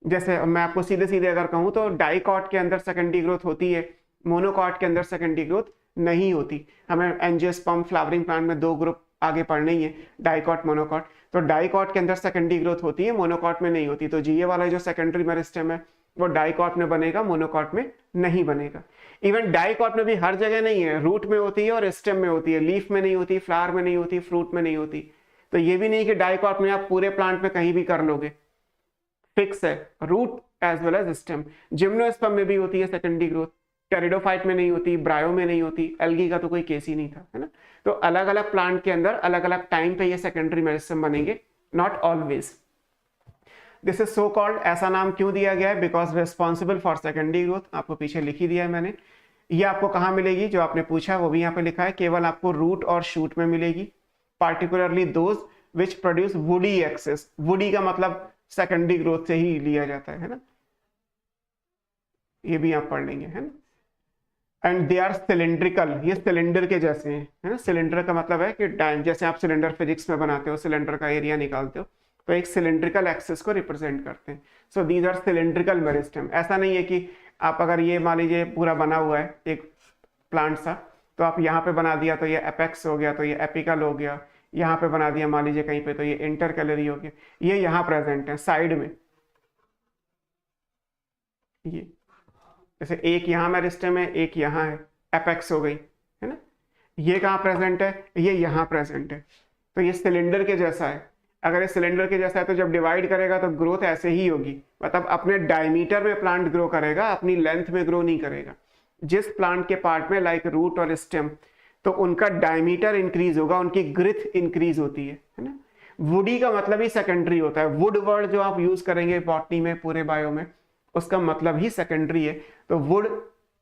जैसे मैं आपको सीधे सीधे अगर कहूं तो डाइकॉट के अंदर सेकेंडरी ग्रोथ होती है, मोनोकॉट के अंदर सेकेंडरी ग्रोथ नहीं होती। हमें एंजियोस्पर्म फ्लावरिंग प्लांट में दो ग्रुप आगे पढ़ने ही है, डाइकॉट, मोनोकॉट। तो डाइकॉट के अंदर सेकेंडरी ग्रोथ होती है, मोनोकॉट में नहीं होती। तो ये वाला जो सेकेंडरी मेरिस्टेम है वो डाइकॉट में बनेगा, मोनोकॉट में नहीं बनेगा। इवन डाइकॉट में भी हर जगह नहीं है, रूट में होती है और स्टेम में होती है, लीफ में नहीं होती, फ्लावर में नहीं होती, फ्रूट में नहीं होती। तो ये भी नहीं कि डाइकॉट में आप पूरे प्लांट में कहीं भी कर लोगे, फिक्स है, root as well as stem. Gymnosperm में भी होती है सेकेंडरी ग्रोथ, टेरिडोफाइट में नहीं होती, ब्रायो में नहीं होती, एल्गी का तो कोई केस ही नहीं था, है ना। तो अलग अलग प्लांट के अंदर अलग अलग टाइम पे ये सेकेंडरी मेरिस्टेम बनेंगे, not always. This is so called, ऐसा नाम क्यों दिया गया है, because responsible for secondary growth. आपको पीछे लिख ही दिया है मैंने। ये आपको कहाँ मिलेगी, जो आपने पूछा वो भी यहाँ पे लिखा है, केवल आपको रूट और शूट में मिलेगी, particularly those which produce woody axes. Woody का मतलब सेकेंडरी ग्रोथ से ही लिया जाता है ना, ये भी आप पढ़ लेंगे, है ना। एंड दे आर सिलेंड्रिकल, ये सिलेंडर के जैसे हैं, है ना। सिलेंडर का मतलब है कि जैसे आप सिलेंडर फिजिक्स में बनाते हो, सिलेंडर का एरिया निकालते हो, तो एक सिलेंड्रिकल एक्सिस को रिप्रेजेंट करते हैं। So these are cylindrical meristem. ऐसा नहीं है कि आप अगर ये मान लीजिए पूरा बना हुआ है एक प्लांट सा, तो आप यहाँ पे बना दिया तो ये एपेक्स हो गया, तो ये एपिकल हो गया, यहाँ पे बना दिया मान लीजिए कहीं पे तो ये इंटरकैलरी हो गया, ये यहाँ प्रेजेंट है साइड में। ये जैसे एक यहाँ मेरिस्टेम है, एक यहाँ है, एपेक्स हो गई, है ना। ये कहाँ प्रेजेंट है, ये यहाँ प्रेजेंट है। तो ये सिलेंडर के जैसा है। अगर ये सिलेंडर के जैसा है तो जब डिवाइड करेगा तो ग्रोथ ऐसे ही होगी, मतलब अपने डायमीटर में प्लांट ग्रो करेगा, अपनी लेंथ में ग्रो नहीं करेगा। जिस प्लांट के पार्ट में लाइक रूट और स्टेम, तो उनका डायमीटर इंक्रीज होगा, उनकी ग्रिथ इंक्रीज होती है ना। वुडी का मतलब ही सेकेंडरी होता है। वुड वर्ड जो आप यूज करेंगे बॉटनी में, पूरे बायो में, उसका मतलब ही सेकेंडरी है। तो वुड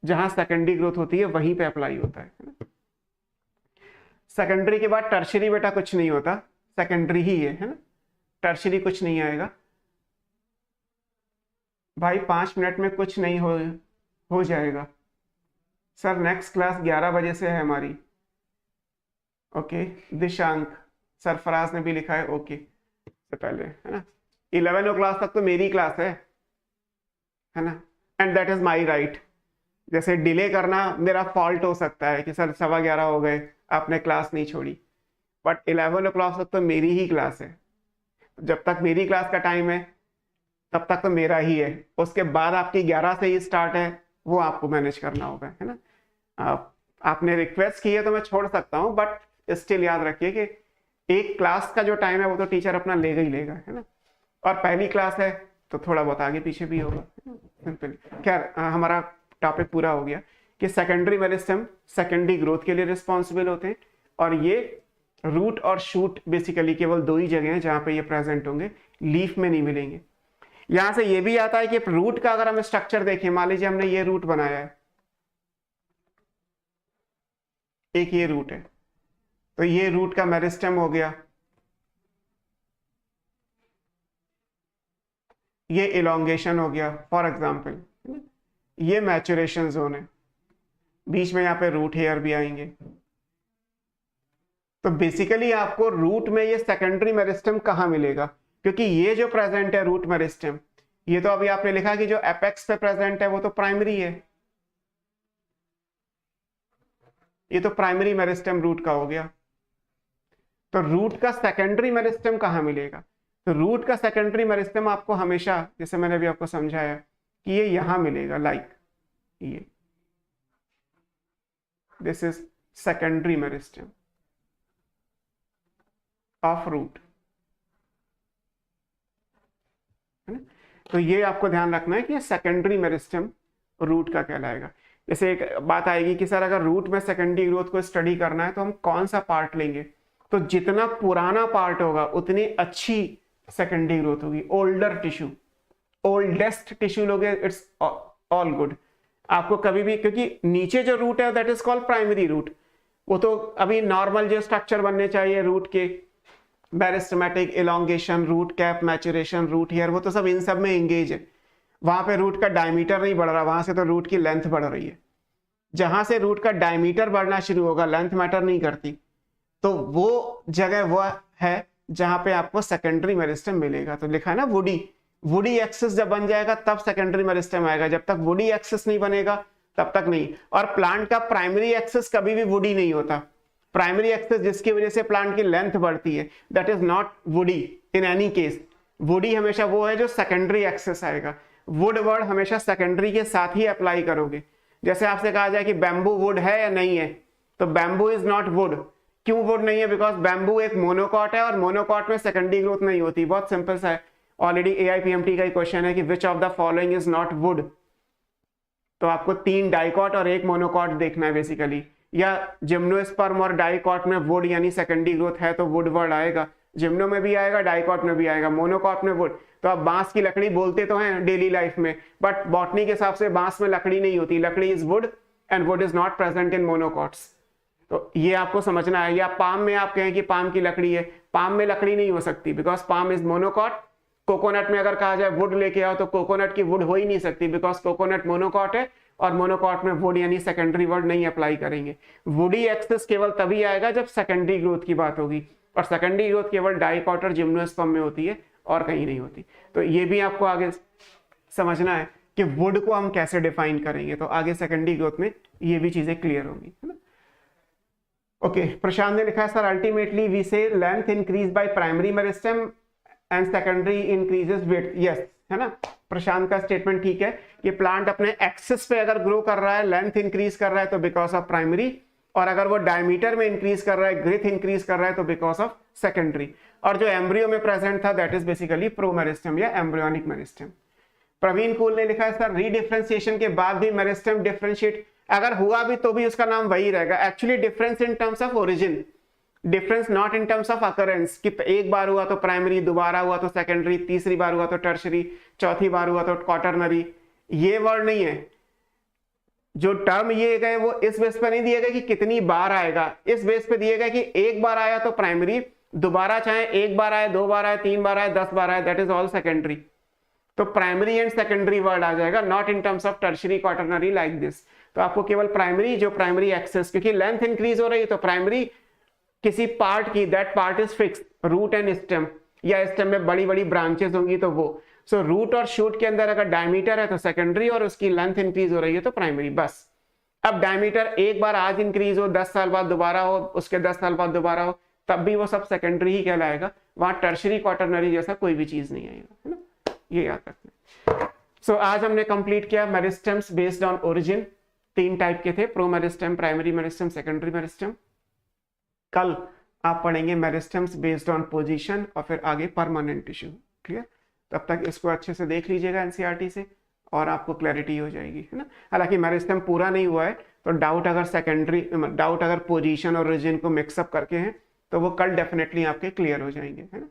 जहां सेकेंडरी ग्रोथ होती है वहीं पे अप्लाई होता है ना। सेकेंडरी के बाद टर्शरी बेटा कुछ नहीं होता, सेकेंडरी ही है ना। टर्शरी कुछ नहीं आएगा भाई। 5 मिनट में कुछ नहीं हो जाएगा सर। नेक्स्ट क्लास 11 बजे से है हमारी। ओके दिशांक, सरफराज ने भी लिखा है ओके से पहले, है ना। 11 o'clock तक तो मेरी क्लास है ना। And that is my right. जैसे डिले करना मेरा फॉल्ट हो सकता है कि सर 11:15 हो गए, आपने क्लास नहीं छोड़ी, बट 11 o'clock तक तो मेरी ही क्लास है। जब तक मेरी क्लास का टाइम है तब तक तो मेरा ही है। उसके बाद आपकी 11 से ही स्टार्ट है, वो आपको मैनेज करना होगा, है ना। आपने रिक्वेस्ट की है तो मैं छोड़ सकता हूँ, बट स्टिल याद रखिए कि एक क्लास का जो टाइम है वो तो टीचर अपना लेगा ही लेगा, है ना। और पहली क्लास है तो थोड़ा बहुत आगे पीछे भी होगा, सिंपल। खैर हमारा टॉपिक पूरा हो गया कि सेकेंडरी मेरिस्टेम सेकेंडरी ग्रोथ के लिए रिस्पॉन्सिबल होते हैं, और ये रूट और शूट बेसिकली केवल 2 ही जगह हैं जहां पे ये प्रेजेंट होंगे, लीफ में नहीं मिलेंगे। यहां से ये भी आता है कि रूट का अगर हम स्ट्रक्चर देखें, मान लीजिए हमने ये रूट बनाया है, एक ये रूट है, तो ये रूट का मेरिस्टेम हो गया, ये इलोंगेशन हो गया फॉर एग्जांपल, ये मैचुरेशन जोन है, बीच में यहाँ पे रूट हेयर भी आएंगे। तो बेसिकली आपको रूट में ये सेकेंडरी मेरिस्टेम कहाँ मिलेगा, क्योंकि ये जो प्रेजेंट है रूट मेरिस्टेम, ये तो अभी आपने लिखा कि जो एपेक्स पे प्रेजेंट है वो तो प्राइमरी है, ये तो प्राइमरी मेरिस्टेम रूट का हो गया। तो रूट का सेकेंडरी मेरिस्टेम कहाँ मिलेगा, तो रूट का सेकेंडरी मेरिस्टेम आपको हमेशा, जैसे मैंने अभी आपको समझाया कि ये यहां मिलेगा, लाइक ये, this is secondary meristem of root, है ना। तो ये आपको ध्यान रखना है कि सेकेंडरी मेरिस्टेम रूट का कहलाएगा। जैसे एक बात आएगी कि सर अगर रूट में सेकेंडरी ग्रोथ को स्टडी करना है तो हम कौन सा पार्ट लेंगे, तो जितना पुराना पार्ट होगा उतनी अच्छी सेकेंडरी ग्रोथ होगी। ओल्डर टिश्यू, ओल्डेस्ट टिश्यू लोगे, इट्स ऑल गुड। आपको कभी भी, क्योंकि नीचे जो रूट है that is called primary root, वो तो अभी नॉर्मल जो स्ट्रक्चर बनने चाहिए रूट के, meristematic, elongation, root cap, maturation, root hair, वो तो सब इन सब में एंगेज है। वहां पे रूट का डायमीटर नहीं बढ़ रहा, वहां से तो रूट की लेंथ बढ़ रही है। जहां से रूट का डायमीटर बढ़ना शुरू होगा, लेंथ मैटर नहीं करती, तो वो जगह वो है जहां पे आपको सेकेंडरी मेरिस्टेम मिलेगा। तो लिखा है ना वुडी, वुडी एक्सिस जब बन जाएगा तब सेकेंडरी मेरिस्टेम आएगा, जब तक वुडी एक्सिस नहीं बनेगा तब तक नहीं। और प्लांट का प्राइमरी एक्सिस कभी भी वुडी नहीं होता। प्राइमरी एक्सिस जिसकी वजह से प्लांट की लेंथ बढ़ती है, that is not woody in any case. Woody हमेशा वो है जो सेकेंडरी एक्सिस आएगा। वुड वर्ड हमेशा सेकेंडरी के साथ ही अप्लाई करोगे। जैसे आपसे कहा जाए कि बैम्बू वुड है या नहीं है, तो बैम्बू इज नॉट वुड। क्यों वुड नहीं है? बिकॉज बैम्बू एक मोनोकॉट है और मोनोकॉट में सेकेंडरी ग्रोथ नहीं होती। बहुत सिंपल सा है, ऑलरेडी AIPMT का ही क्वेश्चन है कि which of the following is not would. तो आपको 3 डाइकॉट और 1 मोनोकॉट देखना है बेसिकली, या जिम्नोस्पर्म और डाइकॉट में वुड यानी सेकेंडरी ग्रोथ है तो वुड वर्ड आएगा, जिम्नो में भी आएगा, डाइकॉट में भी आएगा, मोनोकॉट में वुड। तो आप बांस की लकड़ी बोलते तो हैं डेली लाइफ में, बट बॉटनी के हिसाब से बांस में लकड़ी नहीं होती, लकड़ी is would and would is not present in monocots. तो ये आपको समझना है। या पाम में आप कहें कि पाम की लकड़ी है, पाम में लकड़ी नहीं हो सकती because palm is monocot. Coconut में अगर कहा जाए वुड लेके आओ तो कोकोनट की वुड हो ही नहीं सकती बिकॉज कोकोनट मोनोकॉट है और मोनोकॉट में वुड यानी सेकेंडरी वर्ड नहीं अप्लाई करेंगे। वुडी एक्सेस केवल तभी आएगा जब सेकेंडरी ग्रोथ की बात होगी, और सेकेंडरी ग्रोथ केवल डाइकॉट और जिम्नोस्पर्म में होती है और कहीं नहीं होती। तो ये भी आपको आगे समझना है कि वुड को हम कैसे डिफाइन करेंगे, तो आगे सेकेंडरी ग्रोथ में ये भी चीजें क्लियर होंगी, है ना। ओके, प्रशांत ने लिखा है सर अल्टीमेटली वी से length increase by primary meristem and secondary increases width. Yes, है ना, प्रशांत का स्टेटमेंट ठीक है कि प्लांट अपने एक्सिस पे अगर ग्रो कर रहा है, लेंथ इंक्रीज कर रहा है तो बिकॉज ऑफ प्राइमरी, और अगर वो डायमीटर में इंक्रीज कर रहा है, ग्रेथ इंक्रीज कर रहा है तो बिकॉज ऑफ सेकेंडरी। और जो एम्ब्रियो में प्रेजेंट था दैट इज बेसिकली प्रोमेरिस्टेम या एम्ब्रियोनिक मेरिस्टेम। प्रवीण कूल ने लिखा है सर रीडिफरेंशिएशन के बाद भी मेरिस्टेम डिफरेंशिएट अगर हुआ भी तो भी उसका नाम वही रहेगा। Actually difference in terms of origin, difference not in terms of occurrence कि एक बार हुआ तो प्राइमरी, दोबारा हुआ तो सेकेंडरी, तीसरी बार हुआ तो टर्शरी, चौथी बार हुआ तो क्वाटरनरी, ये वर्ड नहीं है। जो टर्म ये गए वो इस बेस पर नहीं दिए गए कि कितनी बार आएगा, इस बेस पे दिए गए कि एक बार आया तो प्राइमरी, दोबारा चाहे एक बार आए, दो बार आए, तीन बार आए, 10 बार आए, दैट इज ऑल सेकेंडरी। तो प्राइमरी एंड सेकेंडरी वर्ड आ जाएगा, not in terms of tertiary, quaternary like this. तो आपको केवल प्राइमरी, जो प्राइमरी एक्सेस, क्योंकि लेंथ इंक्रीज हो रही है तो प्राइमरी किसी पार्ट की, that part is fix, root and stem, या स्टेम में बड़ी बड़ी ब्रांचेस होंगी तो वो। सो रूट और शूट के अंदर अगर डायमीटर है तो सेकेंडरी, और उसकी लेंथ इंक्रीज हो रही है तो प्राइमरी, बस। अब डायमीटर एक बार आज इंक्रीज हो, 10 साल बाद दोबारा हो, उसके 10 साल बाद दोबारा हो, तब भी वो सब सेकेंडरी ही कहलाएगा, वहां टर्शरी क्वाटरनरी जैसा कोई भी चीज नहीं आएगा, है ना, ये याद रखना। सो आज हमने कंप्लीट किया meristems based on origin. 3 type के थे, pro meristem, primary meristem, secondary meristem. कल आप पढ़ेंगे मेरिस्टेम्स बेस्ड ऑन पोजीशन और फिर आगे परमानेंट टिश्यू। क्लियर? तब तक इसको अच्छे से देख लीजिएगा एनसीईआरटी से और आपको क्लैरिटी हो जाएगी, है ना। हालांकि मेरिस्टेम पूरा नहीं हुआ है तो डाउट अगर सेकेंडरी, डाउट अगर पोजीशन और ओरिजिन को मिक्सअप करके हैं तो वो कल डेफिनेटली आपके क्लियर हो जाएंगे, है ना।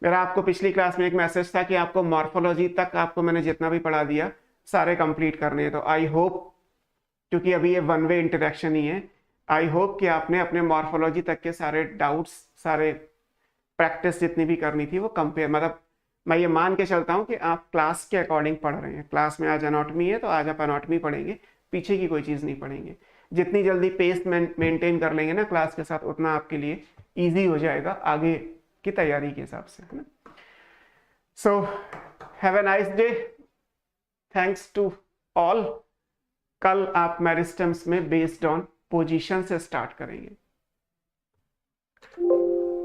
मेरा आपको पिछली क्लास में एक मैसेज था कि आपको मॉर्फोलॉजी तक आपको मैंने जितना भी पढ़ा दिया सारे कंप्लीट करने हैं। तो आई होप, क्योंकि अभी ये वन वे इंटरेक्शन ही है, आई होप कि आपने अपने मॉर्फोलॉजी तक के सारे डाउट्स, सारे प्रैक्टिस जितनी भी करनी थी वो कंपेयर, मतलब मैं ये मान के चलता हूँ कि आप क्लास के अकॉर्डिंग पढ़ रहे हैं। क्लास में आज एनाटॉमी है तो आज आप एनाटॉमी पढ़ेंगे, पीछे की कोई चीज़ नहीं पढ़ेंगे। जितनी जल्दी पेस मेंटेन कर लेंगे ना क्लास के साथ, उतना आपके लिए ईजी हो जाएगा आगे की तैयारी के हिसाब से, है ना। So have a nice day, thanks to all. कल आप मेरिस्टेम्स में बेस्ड ऑन पोजीशन से स्टार्ट करेंगे।